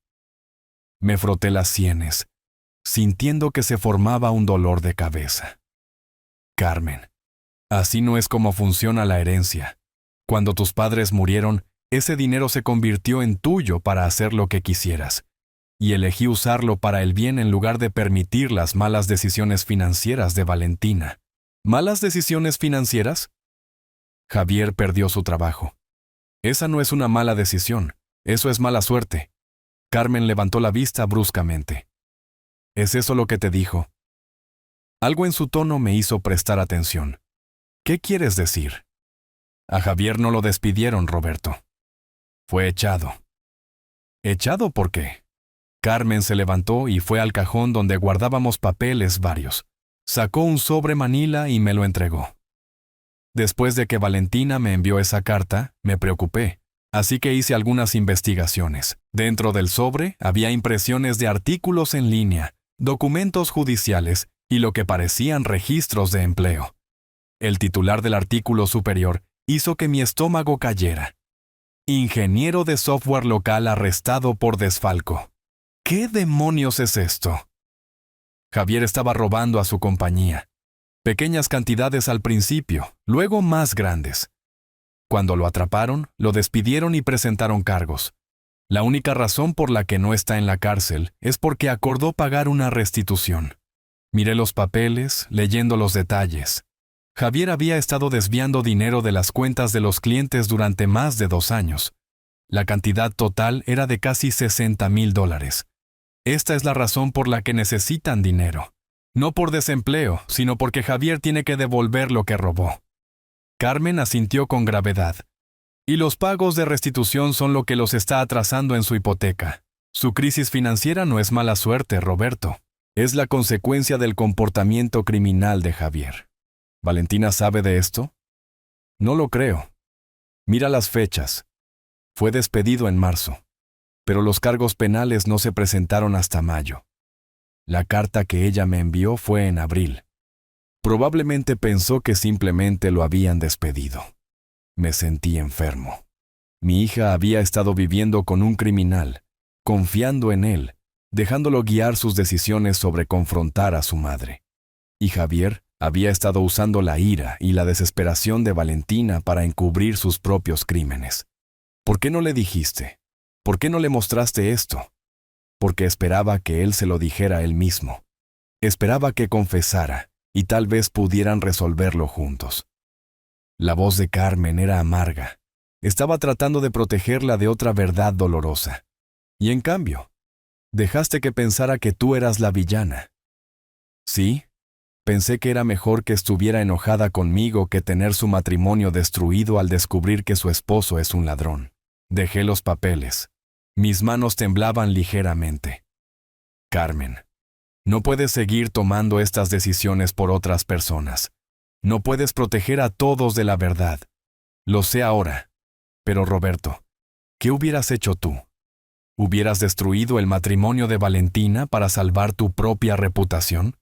Me froté las sienes, sintiendo que se formaba un dolor de cabeza. Carmen, así no es como funciona la herencia. Cuando tus padres murieron, ese dinero se convirtió en tuyo para hacer lo que quisieras, y elegí usarlo para el bien en lugar de permitir las malas decisiones financieras de Valentina. ¿Malas decisiones financieras? Javier perdió su trabajo. Esa no es una mala decisión, eso es mala suerte. Carmen levantó la vista bruscamente. ¿Es eso lo que te dijo? Algo en su tono me hizo prestar atención. ¿Qué quieres decir? A Javier no lo despidieron, Roberto. Fue echado. ¿Echado por qué? Carmen se levantó y fue al cajón donde guardábamos papeles varios. Sacó un sobre manila y me lo entregó. Después de que Valentina me envió esa carta, me preocupé, así que hice algunas investigaciones. Dentro del sobre había impresiones de artículos en línea, documentos judiciales y lo que parecían registros de empleo. El titular del artículo superior hizo que mi estómago cayera. Ingeniero de software local arrestado por desfalco. ¿Qué demonios es esto? Javier estaba robando a su compañía. Pequeñas cantidades al principio, luego más grandes. Cuando lo atraparon, lo despidieron y presentaron cargos. La única razón por la que no está en la cárcel es porque acordó pagar una restitución. Miré los papeles, leyendo los detalles. Javier había estado desviando dinero de las cuentas de los clientes durante más de 2 años. La cantidad total era de casi $60,000. Esta es la razón por la que necesitan dinero. No por desempleo, sino porque Javier tiene que devolver lo que robó. Carmen asintió con gravedad. Y los pagos de restitución son lo que los está atrasando en su hipoteca. Su crisis financiera no es mala suerte, Roberto. Es la consecuencia del comportamiento criminal de Javier. ¿Valentina sabe de esto? No lo creo. Mira las fechas. Fue despedido en marzo, pero los cargos penales no se presentaron hasta mayo. La carta que ella me envió fue en abril. Probablemente pensó que simplemente lo habían despedido. Me sentí enfermo. Mi hija había estado viviendo con un criminal, confiando en él, dejándolo guiar sus decisiones sobre confrontar a su madre. Y Javier había estado usando la ira y la desesperación de Valentina para encubrir sus propios crímenes. ¿Por qué no le dijiste? ¿Por qué no le mostraste esto? Porque esperaba que él se lo dijera él mismo. Esperaba que confesara, y tal vez pudieran resolverlo juntos. La voz de Carmen era amarga. Estaba tratando de protegerla de otra verdad dolorosa. Y en cambio, dejaste que pensara que tú eras la villana. Sí, pensé que era mejor que estuviera enojada conmigo que tener su matrimonio destruido al descubrir que su esposo es un ladrón. Dejé los papeles. Mis manos temblaban ligeramente. Carmen, no puedes seguir tomando estas decisiones por otras personas. No puedes proteger a todos de la verdad. Lo sé ahora. Pero Roberto, ¿qué hubieras hecho tú? ¿Hubieras destruido el matrimonio de Valentina para salvar tu propia reputación?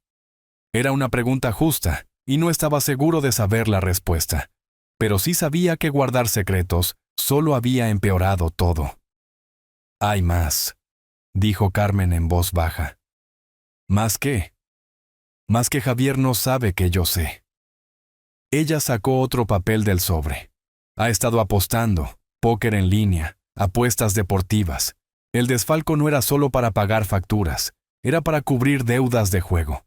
Era una pregunta justa, y no estaba seguro de saber la respuesta. Pero sí sabía que guardar secretos solo había empeorado todo. «Hay más», dijo Carmen en voz baja. «¿Más qué?» «Más que Javier no sabe que yo sé». Ella sacó otro papel del sobre. Ha estado apostando, póker en línea, apuestas deportivas. El desfalco no era solo para pagar facturas, era para cubrir deudas de juego.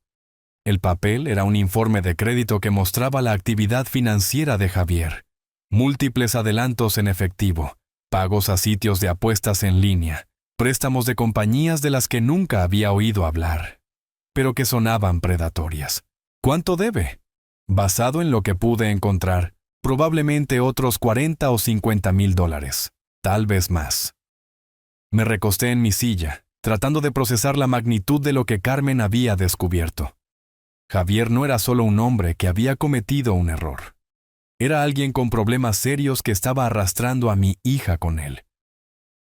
El papel era un informe de crédito que mostraba la actividad financiera de Javier. Múltiples adelantos en efectivo, pagos a sitios de apuestas en línea, préstamos de compañías de las que nunca había oído hablar, pero que sonaban predatorias. ¿Cuánto debe? Basado en lo que pude encontrar, probablemente otros $40,000 o $50,000, tal vez más. Me recosté en mi silla, tratando de procesar la magnitud de lo que Carmen había descubierto. Javier no era solo un hombre que había cometido un error. Era alguien con problemas serios que estaba arrastrando a mi hija con él.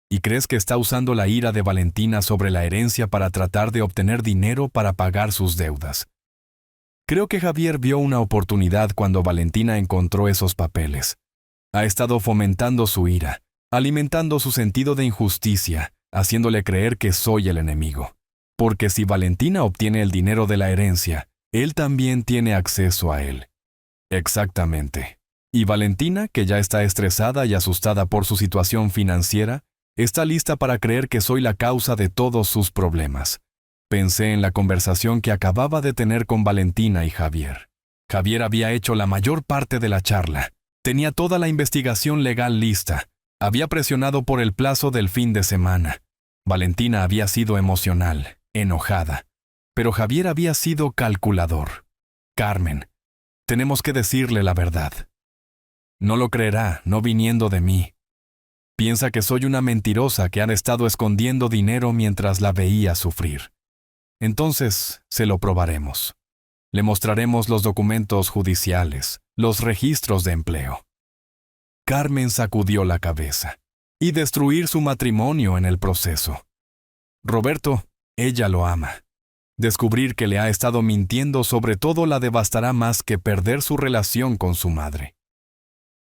¿Y crees que está usando la ira de Valentina sobre la herencia para tratar de obtener dinero para pagar sus deudas? Creo que Javier vio una oportunidad cuando Valentina encontró esos papeles. Ha estado fomentando su ira, alimentando su sentido de injusticia, haciéndole creer que soy el enemigo. Porque si Valentina obtiene el dinero de la herencia, él también tiene acceso a él. Exactamente. Y Valentina, que ya está estresada y asustada por su situación financiera, está lista para creer que soy la causa de todos sus problemas. Pensé en la conversación que acababa de tener con Valentina y Javier. Javier había hecho la mayor parte de la charla. Tenía toda la investigación legal lista. Había presionado por el plazo del fin de semana. Valentina había sido emocional, enojada. Pero Javier había sido calculador. Carmen, tenemos que decirle la verdad. No lo creerá, no viniendo de mí. Piensa que soy una mentirosa que ha estado escondiendo dinero mientras la veía sufrir. Entonces, se lo probaremos. Le mostraremos los documentos judiciales, los registros de empleo. Carmen sacudió la cabeza. Y destruir su matrimonio en el proceso. Roberto, ella lo ama. Descubrir que le ha estado mintiendo sobre todo la devastará más que perder su relación con su madre.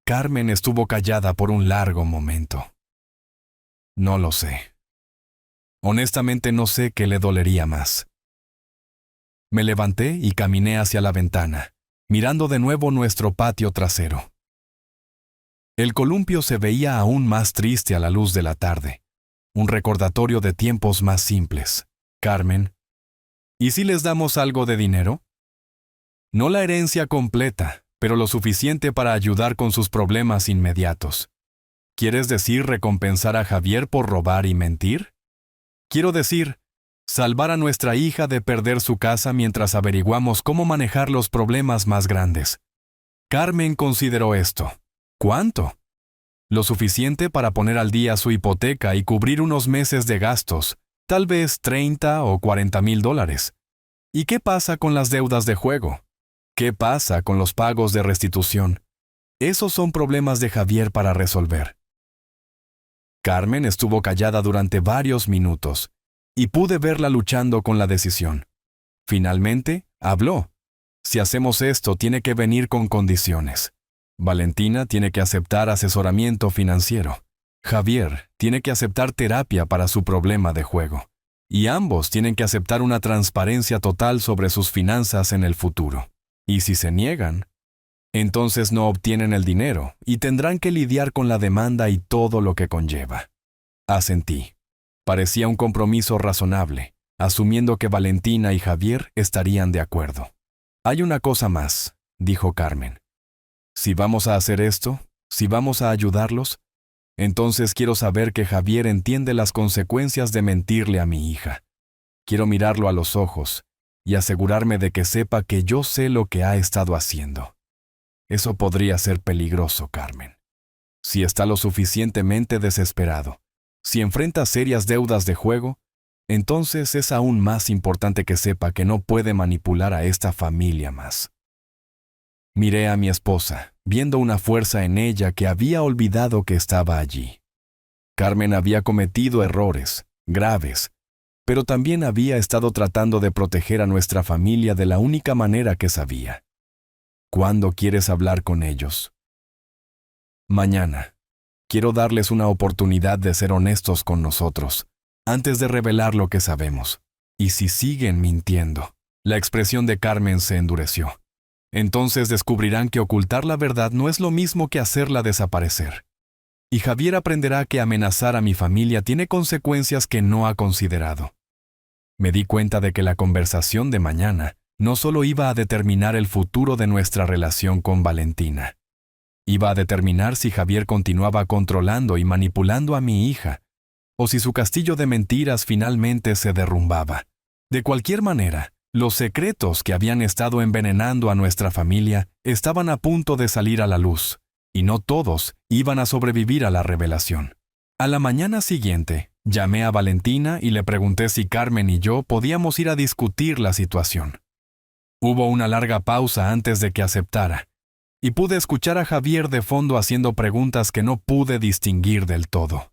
Carmen estuvo callada por un largo momento. No lo sé. Honestamente no sé qué le dolería más. Me levanté y caminé hacia la ventana, mirando de nuevo nuestro patio trasero. El columpio se veía aún más triste a la luz de la tarde, un recordatorio de tiempos más simples. Carmen, ¿y si les damos algo de dinero? No la herencia completa, pero lo suficiente para ayudar con sus problemas inmediatos. ¿Quieres decir recompensar a Javier por robar y mentir? Quiero decir, salvar a nuestra hija de perder su casa mientras averiguamos cómo manejar los problemas más grandes. Carmen consideró esto. ¿Cuánto? Lo suficiente para poner al día su hipoteca y cubrir unos meses de gastos, tal vez $30,000 o $40,000. ¿Y qué pasa con las deudas de juego? ¿Qué pasa con los pagos de restitución? Esos son problemas de Javier para resolver. Carmen estuvo callada durante varios minutos, y pude verla luchando con la decisión. Finalmente, habló. Si hacemos esto, tiene que venir con condiciones. Valentina tiene que aceptar asesoramiento financiero. Javier tiene que aceptar terapia para su problema de juego. y ambos tienen que aceptar una transparencia total sobre sus finanzas en el futuro. Y si se niegan, entonces no obtienen el dinero y tendrán que lidiar con la demanda y todo lo que conlleva. Asentí. Parecía un compromiso razonable, asumiendo que Valentina y Javier estarían de acuerdo. Hay una cosa más, dijo Carmen. Si vamos a hacer esto, si vamos a ayudarlos, entonces quiero saber que Javier entiende las consecuencias de mentirle a mi hija. Quiero mirarlo a los ojos y asegurarme de que sepa que yo sé lo que ha estado haciendo. Eso podría ser peligroso, Carmen. Si está lo suficientemente desesperado, si enfrenta serias deudas de juego, entonces es aún más importante que sepa que no puede manipular a esta familia más. Miré a mi esposa, viendo una fuerza en ella que había olvidado que estaba allí. Carmen había cometido errores, graves, pero también había estado tratando de proteger a nuestra familia de la única manera que sabía. ¿Cuándo quieres hablar con ellos? Mañana. Quiero darles una oportunidad de ser honestos con nosotros, antes de revelar lo que sabemos. Y si siguen mintiendo, la expresión de Carmen se endureció. Entonces descubrirán que ocultar la verdad no es lo mismo que hacerla desaparecer. Y Javier aprenderá que amenazar a mi familia tiene consecuencias que no ha considerado. Me di cuenta de que la conversación de mañana no solo iba a determinar el futuro de nuestra relación con Valentina. Iba a determinar si Javier continuaba controlando y manipulando a mi hija, o si su castillo de mentiras finalmente se derrumbaba. De cualquier manera, los secretos que habían estado envenenando a nuestra familia estaban a punto de salir a la luz, y no todos iban a sobrevivir a la revelación. A la mañana siguiente, llamé a Valentina y le pregunté si Carmen y yo podíamos ir a discutir la situación. Hubo una larga pausa antes de que aceptara, y pude escuchar a Javier de fondo haciendo preguntas que no pude distinguir del todo.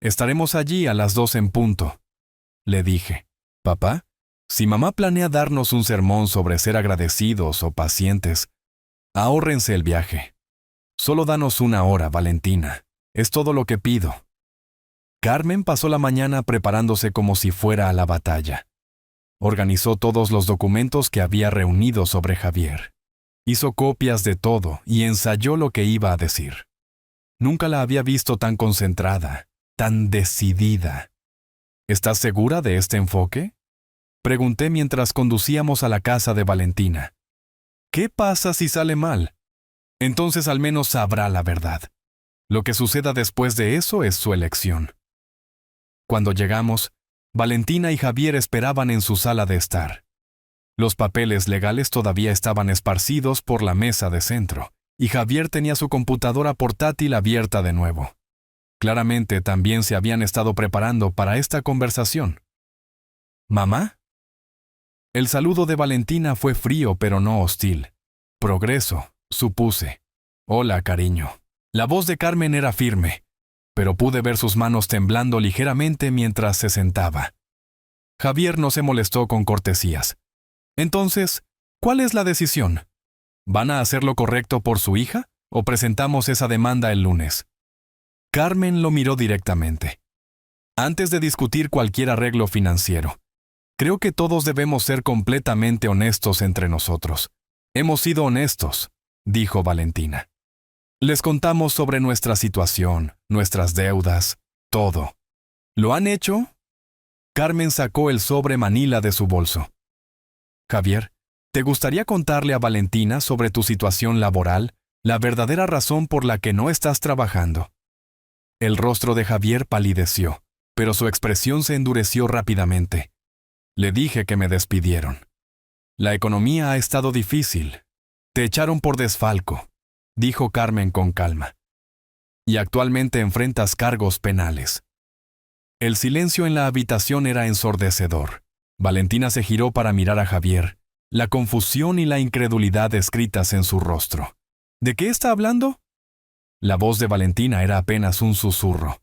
«Estaremos allí a las 2 en punto», le dije. «Papá, si mamá planea darnos un sermón sobre ser agradecidos o pacientes, ahórrense el viaje. Solo danos 1 hora, Valentina. Es todo lo que pido». Carmen pasó la mañana preparándose como si fuera a la batalla. Organizó todos los documentos que había reunido sobre Javier. Hizo copias de todo y ensayó lo que iba a decir. Nunca la había visto tan concentrada, tan decidida. ¿Estás segura de este enfoque?, pregunté mientras conducíamos a la casa de Valentina. ¿Qué pasa si sale mal? Entonces al menos sabrá la verdad. Lo que suceda después de eso es su elección. Cuando llegamos, Valentina y Javier esperaban en su sala de estar. Los papeles legales todavía estaban esparcidos por la mesa de centro, y Javier tenía su computadora portátil abierta de nuevo. Claramente también se habían estado preparando para esta conversación. ¿Mamá? El saludo de Valentina fue frío pero no hostil. Progreso, supuse. Hola, cariño. La voz de Carmen era firme, pero pude ver sus manos temblando ligeramente mientras se sentaba. Javier no se molestó con cortesías. Entonces, ¿cuál es la decisión? ¿Van a hacer lo correcto por su hija o presentamos esa demanda el lunes? Carmen lo miró directamente. Antes de discutir cualquier arreglo financiero, creo que todos debemos ser completamente honestos entre nosotros. Hemos sido honestos, dijo Valentina. Les contamos sobre nuestra situación, nuestras deudas, todo. ¿Lo han hecho? Carmen sacó el sobre manila de su bolso. Javier, ¿te gustaría contarle a Valentina sobre tu situación laboral, la verdadera razón por la que no estás trabajando? El rostro de Javier palideció, pero su expresión se endureció rápidamente. Le dije que me despidieron. La economía ha estado difícil. Te echaron por desfalco, dijo Carmen con calma. Y actualmente enfrentas cargos penales. El silencio en la habitación era ensordecedor. Valentina se giró para mirar a Javier, la confusión y la incredulidad escritas en su rostro. ¿De qué está hablando? La voz de Valentina era apenas un susurro.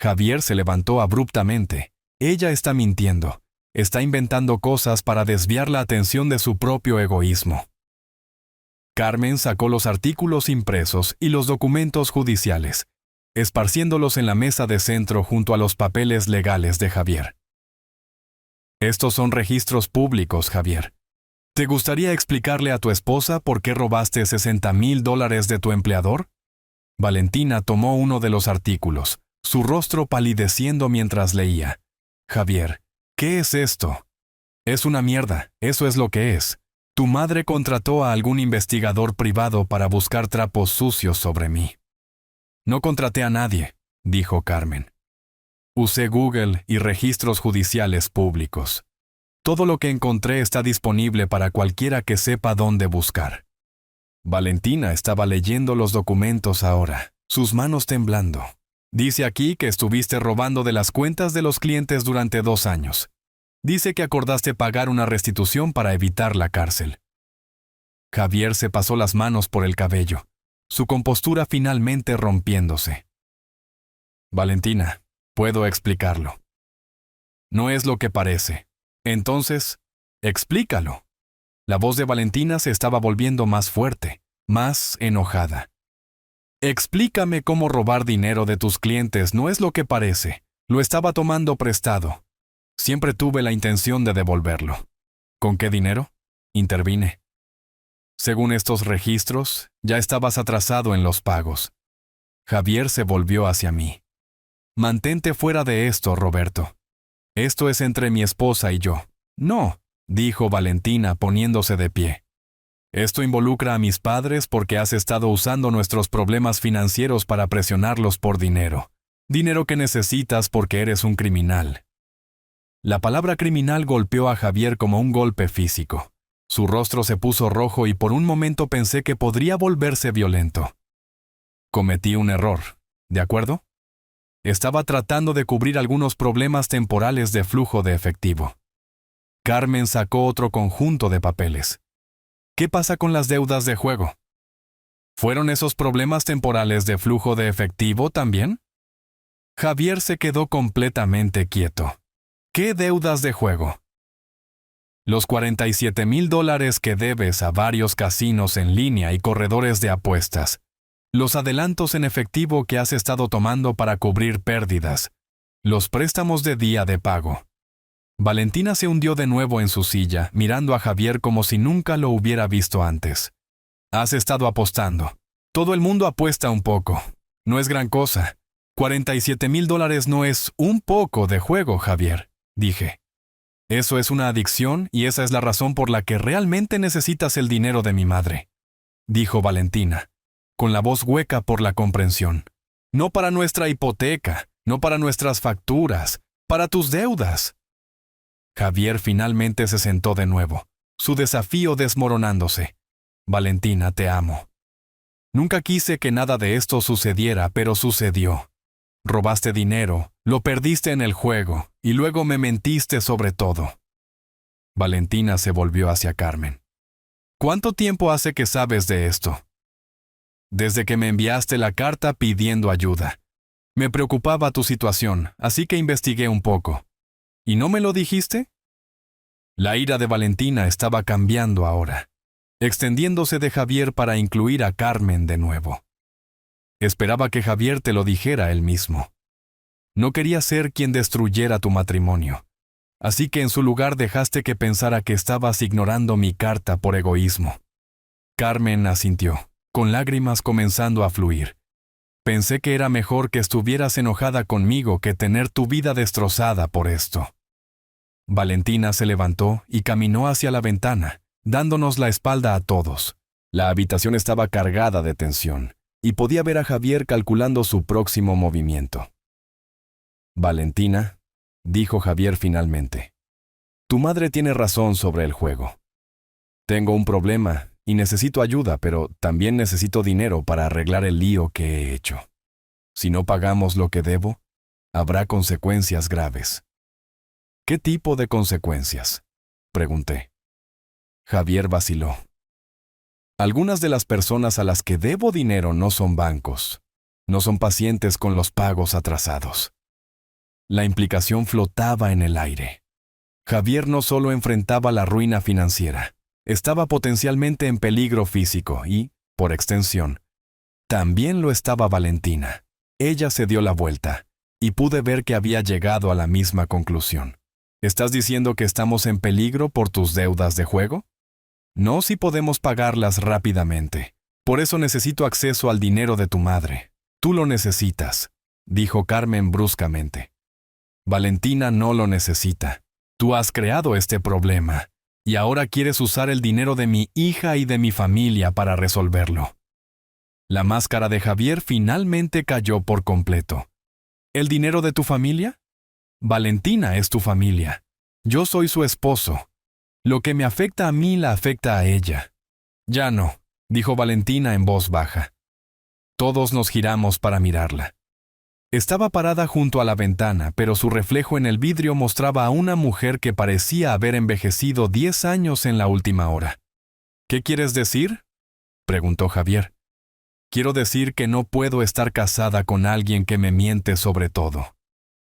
Javier se levantó abruptamente. Ella está mintiendo. Está inventando cosas para desviar la atención de su propio egoísmo. Carmen sacó los artículos impresos y los documentos judiciales, esparciéndolos en la mesa de centro junto a los papeles legales de Javier. Estos son registros públicos, Javier. ¿Te gustaría explicarle a tu esposa por qué robaste $60,000 de tu empleador? Valentina tomó uno de los artículos, su rostro palideciendo mientras leía. Javier, ¿qué es esto? Es una mierda, eso es lo que es. Tu madre contrató a algún investigador privado para buscar trapos sucios sobre mí. No contraté a nadie, dijo Carmen. Usé Google y registros judiciales públicos. Todo lo que encontré está disponible para cualquiera que sepa dónde buscar. Valentina estaba leyendo los documentos ahora, sus manos temblando. Dice aquí que estuviste robando de las cuentas de los clientes durante 2 años. Dice que acordaste pagar una restitución para evitar la cárcel. Javier se pasó las manos por el cabello, su compostura finalmente rompiéndose. Valentina, puedo explicarlo. No es lo que parece. Entonces, explícalo. La voz de Valentina se estaba volviendo más fuerte, más enojada. Explícame cómo robar dinero de tus clientes no es lo que parece. Lo estaba tomando prestado. Siempre tuve la intención de devolverlo. ¿Con qué dinero? Intervine. Según estos registros, ya estabas atrasado en los pagos. Javier se volvió hacia mí. Mantente fuera de esto, Roberto. Esto es entre mi esposa y yo. No, dijo Valentina poniéndose de pie. Esto involucra a mis padres porque has estado usando nuestros problemas financieros para presionarlos por dinero. Dinero que necesitas porque eres un criminal. La palabra criminal golpeó a Javier como un golpe físico. Su rostro se puso rojo y por un momento pensé que podría volverse violento. Cometí un error, ¿de acuerdo? Estaba tratando de cubrir algunos problemas temporales de flujo de efectivo. Carmen sacó otro conjunto de papeles. ¿Qué pasa con las deudas de juego? ¿Fueron esos problemas temporales de flujo de efectivo también? Javier se quedó completamente quieto. ¿Qué deudas de juego? Los $47,000 que debes a varios casinos en línea y corredores de apuestas. Los adelantos en efectivo que has estado tomando para cubrir pérdidas. Los préstamos de día de pago. Valentina se hundió de nuevo en su silla, mirando a Javier como si nunca lo hubiera visto antes. Has estado apostando. Todo el mundo apuesta un poco. No es gran cosa. $47,000 no es un poco de juego, Javier, dije. Eso es una adicción y esa es la razón por la que realmente necesitas el dinero de mi madre, dijo Valentina, con la voz hueca por la comprensión. No para nuestra hipoteca, no para nuestras facturas, para tus deudas. Javier finalmente se sentó de nuevo, su desafío desmoronándose. Valentina, te amo. Nunca quise que nada de esto sucediera, pero sucedió. Robaste dinero, lo perdiste en el juego, y luego me mentiste sobre todo. Valentina se volvió hacia Carmen. ¿Cuánto tiempo hace que sabes de esto? Desde que me enviaste la carta pidiendo ayuda. Me preocupaba tu situación, así que investigué un poco. ¿Y no me lo dijiste? La ira de Valentina estaba cambiando ahora, extendiéndose de Javier para incluir a Carmen de nuevo. Esperaba que Javier te lo dijera él mismo. No quería ser quien destruyera tu matrimonio, así que en su lugar dejaste que pensara que estabas ignorando mi carta por egoísmo. Carmen asintió, con lágrimas comenzando a fluir. Pensé que era mejor que estuvieras enojada conmigo que tener tu vida destrozada por esto. Valentina se levantó y caminó hacia la ventana, dándonos la espalda a todos. La habitación estaba cargada de tensión, y podía ver a Javier calculando su próximo movimiento. Valentina, dijo Javier finalmente, tu madre tiene razón sobre el juego. Tengo un problema y necesito ayuda, pero también necesito dinero para arreglar el lío que he hecho. Si no pagamos lo que debo, habrá consecuencias graves. ¿Qué tipo de consecuencias?, pregunté. Javier vaciló. Algunas de las personas a las que debo dinero no son bancos, no son pacientes con los pagos atrasados. La implicación flotaba en el aire. Javier no solo enfrentaba la ruina financiera, estaba potencialmente en peligro físico y, por extensión, también lo estaba Valentina. Ella se dio la vuelta, y pude ver que había llegado a la misma conclusión. ¿Estás diciendo que estamos en peligro por tus deudas de juego? No si podemos pagarlas rápidamente. Por eso necesito acceso al dinero de tu madre. Tú lo necesitas, dijo Carmen bruscamente. Valentina no lo necesita. Tú has creado este problema, y ahora quieres usar el dinero de mi hija y de mi familia para resolverlo. La máscara de Javier finalmente cayó por completo. ¿El dinero de tu familia? Valentina es tu familia. Yo soy su esposo. Lo que me afecta a mí la afecta a ella. Ya no, dijo Valentina en voz baja. Todos nos giramos para mirarla. Estaba parada junto a la ventana, pero su reflejo en el vidrio mostraba a una mujer que parecía haber envejecido 10 años en la última hora. ¿Qué quieres decir?, preguntó Javier. Quiero decir que no puedo estar casada con alguien que me miente sobre todo.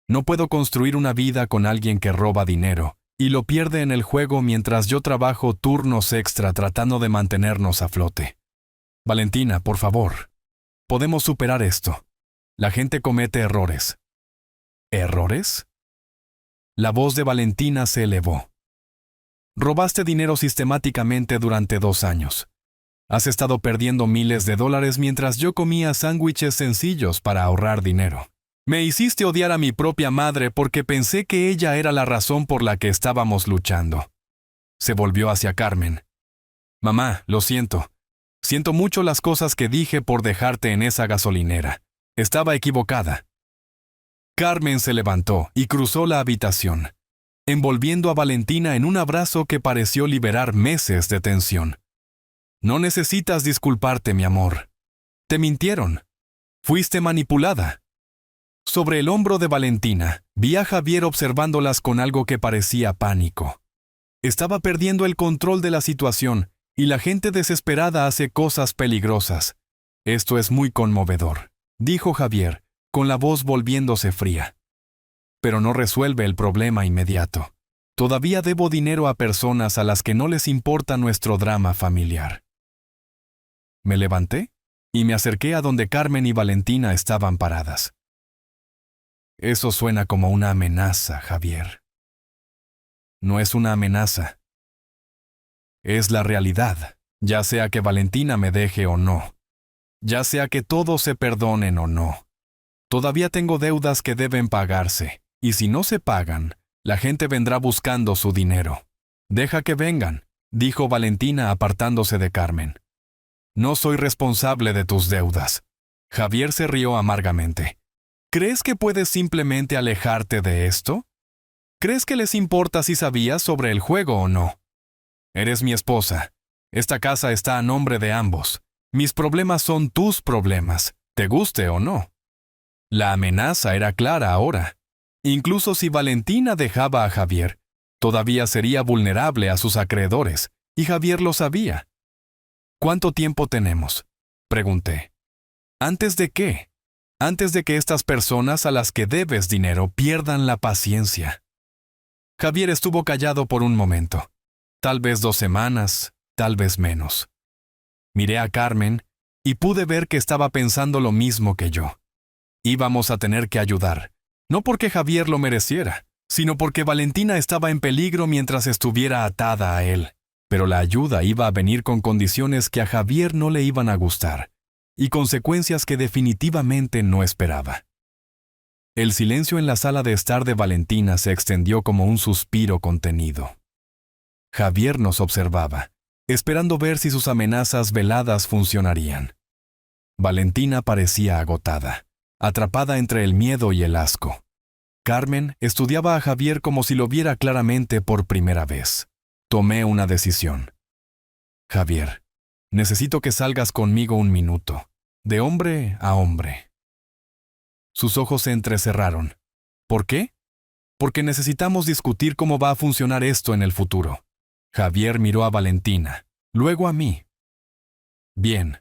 No puedo construir una vida con alguien que roba dinero y lo pierde en el juego mientras yo trabajo turnos extra tratando de mantenernos a flote. Valentina, por favor, podemos superar esto. La gente comete errores. ¿Errores? La voz de Valentina se elevó. Robaste dinero sistemáticamente durante 2 años. Has estado perdiendo miles de dólares mientras yo comía sándwiches sencillos para ahorrar dinero. Me hiciste odiar a mi propia madre porque pensé que ella era la razón por la que estábamos luchando. Se volvió hacia Carmen. Mamá, lo siento. Siento mucho las cosas que dije por dejarte en esa gasolinera. Estaba equivocada. Carmen se levantó y cruzó la habitación, envolviendo a Valentina en un abrazo que pareció liberar meses de tensión. No necesitas disculparte, mi amor. Te mintieron. Fuiste manipulada. Sobre el hombro de Valentina, vi a Javier observándolas con algo que parecía pánico. Estaba perdiendo el control de la situación, y la gente desesperada hace cosas peligrosas. Esto es muy conmovedor, dijo Javier, con la voz volviéndose fría. Pero no resuelve el problema inmediato. Todavía debo dinero a personas a las que no les importa nuestro drama familiar. Me levanté y me acerqué a donde Carmen y Valentina estaban paradas. Eso suena como una amenaza, Javier. No es una amenaza. Es la realidad, ya sea que Valentina me deje o no. Ya sea que todos se perdonen o no. Todavía tengo deudas que deben pagarse, y si no se pagan, la gente vendrá buscando su dinero. Deja que vengan, dijo Valentina apartándose de Carmen. No soy responsable de tus deudas. Javier se rió amargamente. ¿Crees que puedes simplemente alejarte de esto? ¿Crees que les importa si sabías sobre el juego o no? Eres mi esposa. Esta casa está a nombre de ambos. Mis problemas son tus problemas, te guste o no. La amenaza era clara ahora. Incluso si Valentina dejaba a Javier, todavía sería vulnerable a sus acreedores, y Javier lo sabía. ¿Cuánto tiempo tenemos?, pregunté. ¿Antes de qué? Antes de que estas personas a las que debes dinero pierdan la paciencia. Javier estuvo callado por un momento. Tal vez 2 semanas, tal vez menos. Miré a Carmen y pude ver que estaba pensando lo mismo que yo. Íbamos a tener que ayudar, no porque Javier lo mereciera, sino porque Valentina estaba en peligro mientras estuviera atada a él. Pero la ayuda iba a venir con condiciones que a Javier no le iban a gustar, y consecuencias que definitivamente no esperaba. El silencio en la sala de estar de Valentina se extendió como un suspiro contenido. Javier nos observaba, esperando ver si sus amenazas veladas funcionarían. Valentina parecía agotada, atrapada entre el miedo y el asco. Carmen estudiaba a Javier como si lo viera claramente por primera vez. Tomé una decisión. Javier, necesito que salgas conmigo un minuto, de hombre a hombre. Sus ojos se entrecerraron. ¿Por qué? Porque necesitamos discutir cómo va a funcionar esto en el futuro. Javier miró a Valentina, luego a mí. Bien.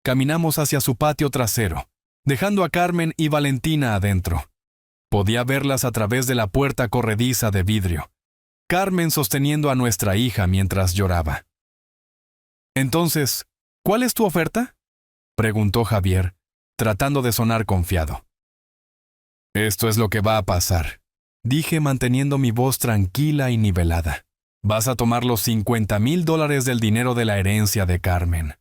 Caminamos hacia su patio trasero, dejando a Carmen y Valentina adentro. Podía verlas a través de la puerta corrediza de vidrio. Carmen sosteniendo a nuestra hija mientras lloraba. Entonces, ¿cuál es tu oferta?, preguntó Javier, tratando de sonar confiado. Esto es lo que va a pasar. dije manteniendo mi voz tranquila y nivelada. Vas a tomar los $50,000 del dinero de la herencia de Carmen.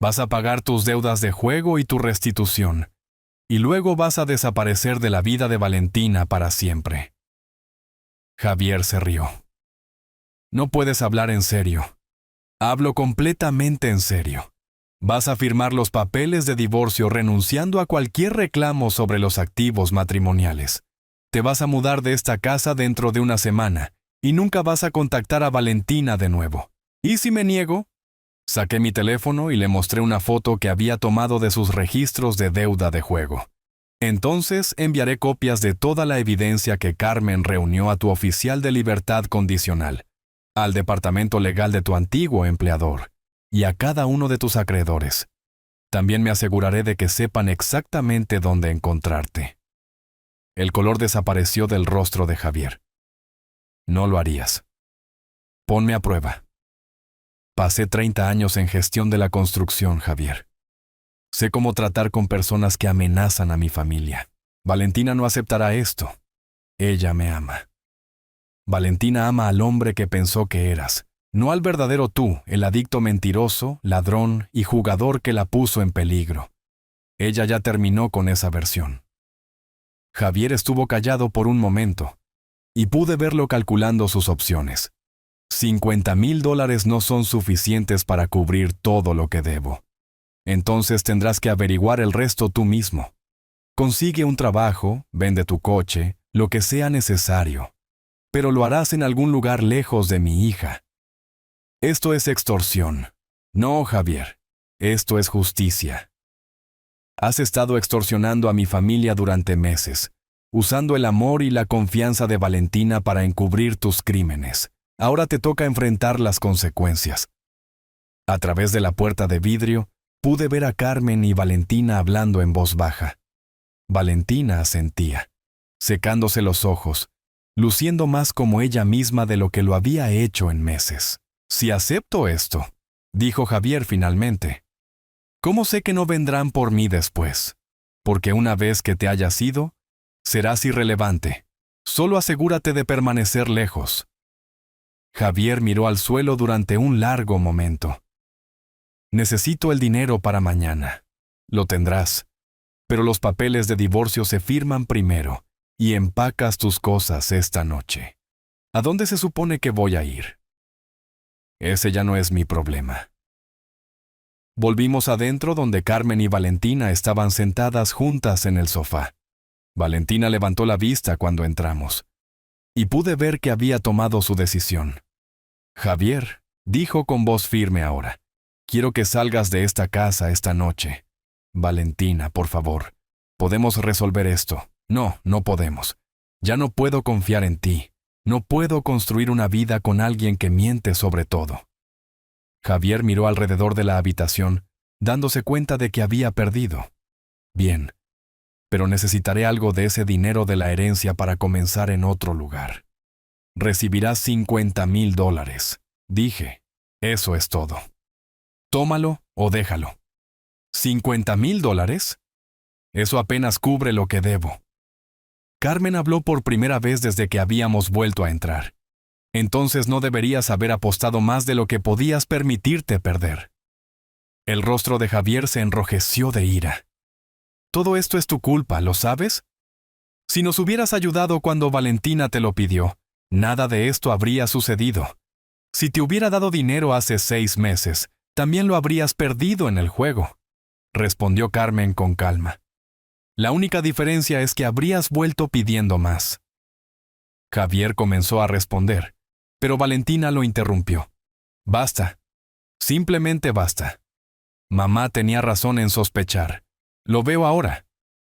Vas a pagar tus deudas de juego y tu restitución. Y luego vas a desaparecer de la vida de Valentina para siempre. Javier se rió. No puedes hablar en serio. Hablo completamente en serio. Vas a firmar los papeles de divorcio renunciando a cualquier reclamo sobre los activos matrimoniales. Te vas a mudar de esta casa dentro de una semana y nunca vas a contactar a Valentina de nuevo. ¿Y si me niego? Saqué mi teléfono y le mostré una foto que había tomado de sus registros de deuda de juego. Entonces enviaré copias de toda la evidencia que Carmen reunió a tu oficial de libertad condicional, al departamento legal de tu antiguo empleador y a cada uno de tus acreedores. También me aseguraré de que sepan exactamente dónde encontrarte. El color desapareció del rostro de Javier. No lo harías. Ponme a prueba. Pasé 30 años en gestión de la construcción, Javier. Sé cómo tratar con personas que amenazan a mi familia. Valentina no aceptará esto. Ella me ama. Valentina ama al hombre que pensó que eras, no al verdadero tú, el adicto mentiroso, ladrón y jugador que la puso en peligro. Ella ya terminó con esa versión. Javier estuvo callado por un momento, y pude verlo calculando sus opciones. $50,000 no son suficientes para cubrir todo lo que debo. Entonces tendrás que averiguar el resto tú mismo. Consigue un trabajo, vende tu coche, lo que sea necesario. Pero lo harás en algún lugar lejos de mi hija. Esto es extorsión. No, Javier. Esto es justicia. Has estado extorsionando a mi familia durante meses, usando el amor y la confianza de Valentina para encubrir tus crímenes. Ahora te toca enfrentar las consecuencias. A través de la puerta de vidrio, pude ver a Carmen y Valentina hablando en voz baja. Valentina asentía, secándose los ojos, luciendo más como ella misma de lo que lo había hecho en meses. Si acepto esto, dijo Javier finalmente, ¿cómo sé que no vendrán por mí después? Porque una vez que te hayas ido, serás irrelevante. Solo asegúrate de permanecer lejos. Javier miró al suelo durante un largo momento. Necesito el dinero para mañana. Lo tendrás. Pero los papeles de divorcio se firman primero y empacas tus cosas esta noche. ¿A dónde se supone que voy a ir? Ese ya no es mi problema. Volvimos adentro donde Carmen y Valentina estaban sentadas juntas en el sofá. Valentina levantó la vista cuando entramos, y pude ver que había tomado su decisión. Javier, dijo con voz firme ahora, quiero que salgas de esta casa esta noche. Valentina, por favor, podemos resolver esto. No, no podemos. Ya no puedo confiar en ti. No puedo construir una vida con alguien que miente sobre todo. Javier miró alrededor de la habitación, dándose cuenta de que había perdido. Bien, pero necesitaré algo de ese dinero de la herencia para comenzar en otro lugar. Recibirás $50,000, dije. Eso es todo. Tómalo o déjalo. ¿$50,000? Eso apenas cubre lo que debo. Carmen habló por primera vez desde que habíamos vuelto a entrar. Entonces no deberías haber apostado más de lo que podías permitirte perder. El rostro de Javier se enrojeció de ira. Todo esto es tu culpa, ¿lo sabes? Si nos hubieras ayudado cuando Valentina te lo pidió, nada de esto habría sucedido. Si te hubiera dado dinero hace 6 meses, también lo habrías perdido en el juego, respondió Carmen con calma. La única diferencia es que habrías vuelto pidiendo más. Javier comenzó a responder, pero Valentina lo interrumpió. Basta. Simplemente basta. Mamá tenía razón en sospechar. Lo veo ahora.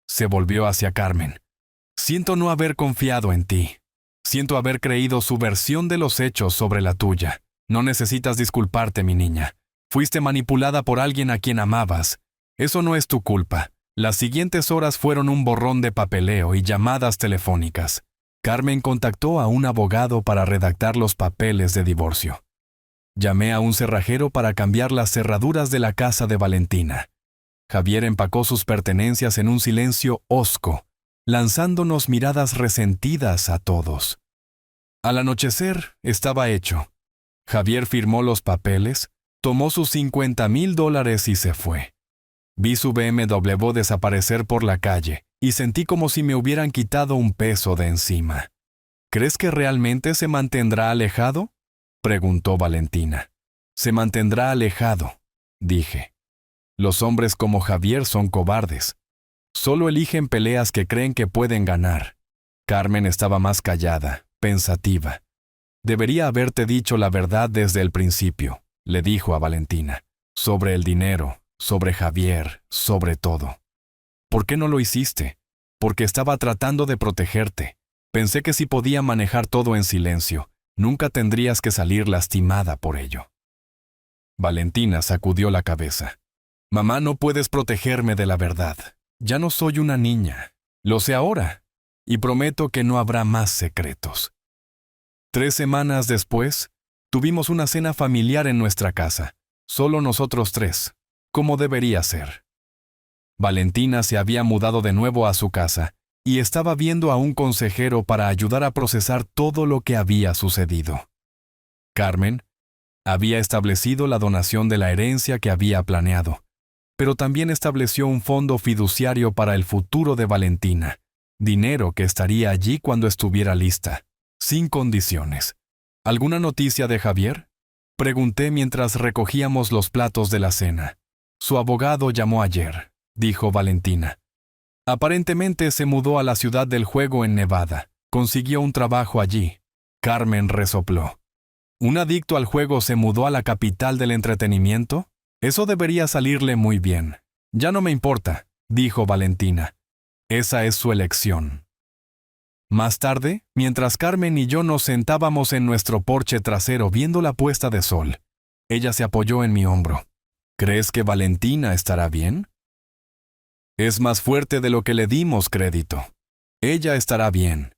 Se volvió hacia Carmen. Siento no haber confiado en ti. Siento haber creído su versión de los hechos sobre la tuya. No necesitas disculparte, mi niña. Fuiste manipulada por alguien a quien amabas. Eso no es tu culpa. Las siguientes horas fueron un borrón de papeleo y llamadas telefónicas. Carmen contactó a un abogado para redactar los papeles de divorcio. Llamé a un cerrajero para cambiar las cerraduras de la casa de Valentina. Javier empacó sus pertenencias en un silencio hosco, lanzándonos miradas resentidas a todos. Al anochecer estaba hecho. Javier firmó los papeles, tomó sus $50,000 y se fue. Vi su BMW desaparecer por la calle y sentí como si me hubieran quitado un peso de encima. ¿Crees que realmente se mantendrá alejado?, preguntó Valentina. Se mantendrá alejado, dije. Los hombres como Javier son cobardes. Solo eligen peleas que creen que pueden ganar. Carmen estaba más callada, pensativa. Debería haberte dicho la verdad desde el principio, le dijo a Valentina. Sobre el dinero, sobre Javier, sobre todo. ¿Por qué no lo hiciste? Porque estaba tratando de protegerte. Pensé que si podía manejar todo en silencio, nunca tendrías que salir lastimada por ello. Valentina sacudió la cabeza. Mamá, no puedes protegerme de la verdad. Ya no soy una niña. Lo sé ahora. Y prometo que no habrá más secretos. 3 semanas después, tuvimos una cena familiar en nuestra casa. Solo nosotros 3, como debería ser. Valentina se había mudado de nuevo a su casa y estaba viendo a un consejero para ayudar a procesar todo lo que había sucedido. Carmen había establecido la donación de la herencia que había planeado, pero también estableció un fondo fiduciario para el futuro de Valentina, dinero que estaría allí cuando estuviera lista, sin condiciones. ¿Alguna noticia de Javier?, pregunté mientras recogíamos los platos de la cena. Su abogado llamó ayer, dijo Valentina. Aparentemente se mudó a la ciudad del juego en Nevada. Consiguió un trabajo allí. Carmen resopló. ¿Un adicto al juego se mudó a la capital del entretenimiento? Eso debería salirle muy bien. Ya no me importa, dijo Valentina. Esa es su elección. Más tarde, mientras Carmen y yo nos sentábamos en nuestro porche trasero viendo la puesta de sol, ella se apoyó en mi hombro. ¿Crees que Valentina estará bien? Es más fuerte de lo que le dimos crédito. Ella estará bien.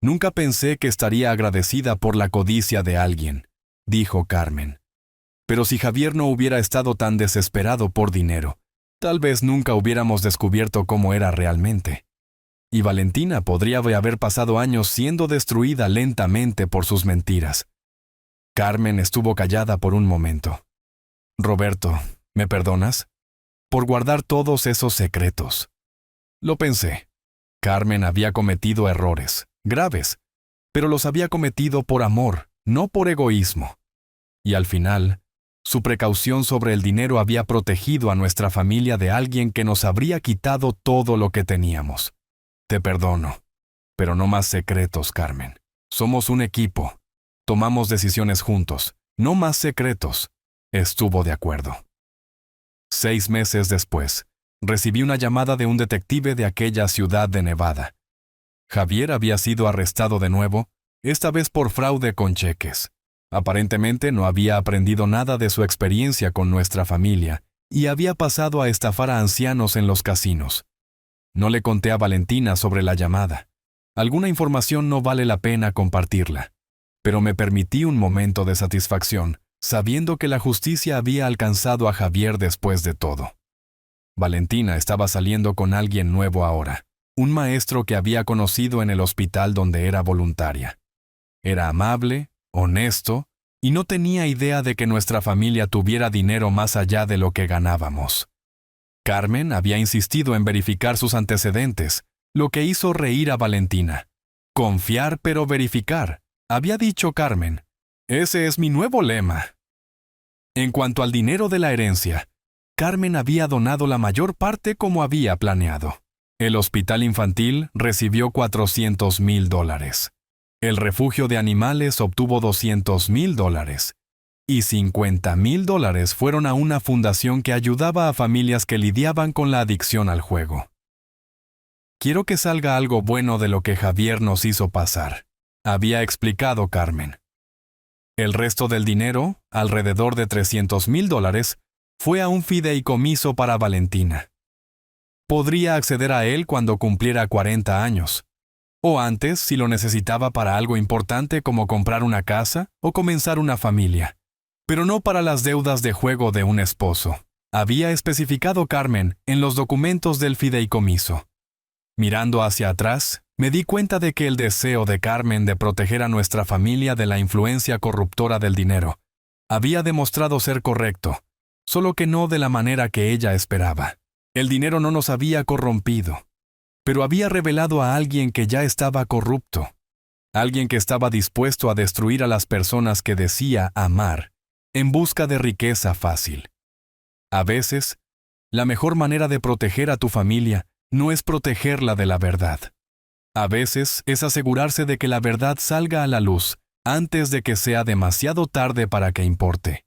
Nunca pensé que estaría agradecida por la codicia de alguien, dijo Carmen. Pero si Javier no hubiera estado tan desesperado por dinero, tal vez nunca hubiéramos descubierto cómo era realmente. Y Valentina podría haber pasado años siendo destruida lentamente por sus mentiras. Carmen estuvo callada por un momento. Roberto, ¿me perdonas? Por guardar todos esos secretos. Lo pensé. Carmen había cometido errores, graves, pero los había cometido por amor, no por egoísmo. Y al final, su precaución sobre el dinero había protegido a nuestra familia de alguien que nos habría quitado todo lo que teníamos. Te perdono, pero no más secretos, Carmen. Somos un equipo. Tomamos decisiones juntos. No más secretos. Estuvo de acuerdo. 6 meses después, recibí una llamada de un detective de aquella ciudad de Nevada. Javier había sido arrestado de nuevo, esta vez por fraude con cheques. Aparentemente no había aprendido nada de su experiencia con nuestra familia y había pasado a estafar a ancianos en los casinos. No le conté a Valentina sobre la llamada. Alguna información no vale la pena compartirla, pero me permití un momento de satisfacción, sabiendo que la justicia había alcanzado a Javier después de todo. Valentina estaba saliendo con alguien nuevo ahora, un maestro que había conocido en el hospital donde era voluntaria. Era amable, honesto, y no tenía idea de que nuestra familia tuviera dinero más allá de lo que ganábamos. Carmen había insistido en verificar sus antecedentes, lo que hizo reír a Valentina. Confiar pero verificar, había dicho Carmen. Ese es mi nuevo lema. En cuanto al dinero de la herencia, Carmen había donado la mayor parte como había planeado. El hospital infantil recibió $400,000. El refugio de animales obtuvo $200,000. Y $50,000 fueron a una fundación que ayudaba a familias que lidiaban con la adicción al juego. Quiero que salga algo bueno de lo que Javier nos hizo pasar, había explicado Carmen. El resto del dinero, alrededor de $300,000, fue a un fideicomiso para Valentina. Podría acceder a él cuando cumpliera 40 años, o antes si lo necesitaba para algo importante como comprar una casa o comenzar una familia, pero no para las deudas de juego de un esposo. Había especificado Carmen en los documentos del fideicomiso. Mirando hacia atrás, me di cuenta de que el deseo de Carmen de proteger a nuestra familia de la influencia corruptora del dinero había demostrado ser correcto, solo que no de la manera que ella esperaba. El dinero no nos había corrompido, pero había revelado a alguien que ya estaba corrupto, alguien que estaba dispuesto a destruir a las personas que decía amar en busca de riqueza fácil. A veces, la mejor manera de proteger a tu familia no es protegerla de la verdad. A veces es asegurarse de que la verdad salga a la luz antes de que sea demasiado tarde para que importe.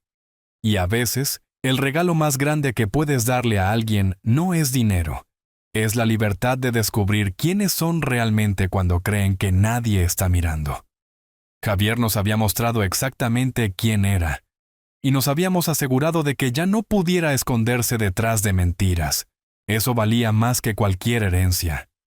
Y a veces, el regalo más grande que puedes darle a alguien no es dinero. Es la libertad de descubrir quiénes son realmente cuando creen que nadie está mirando. Javier nos había mostrado exactamente quién era, y nos habíamos asegurado de que ya no pudiera esconderse detrás de mentiras. Eso valía más que cualquier herencia.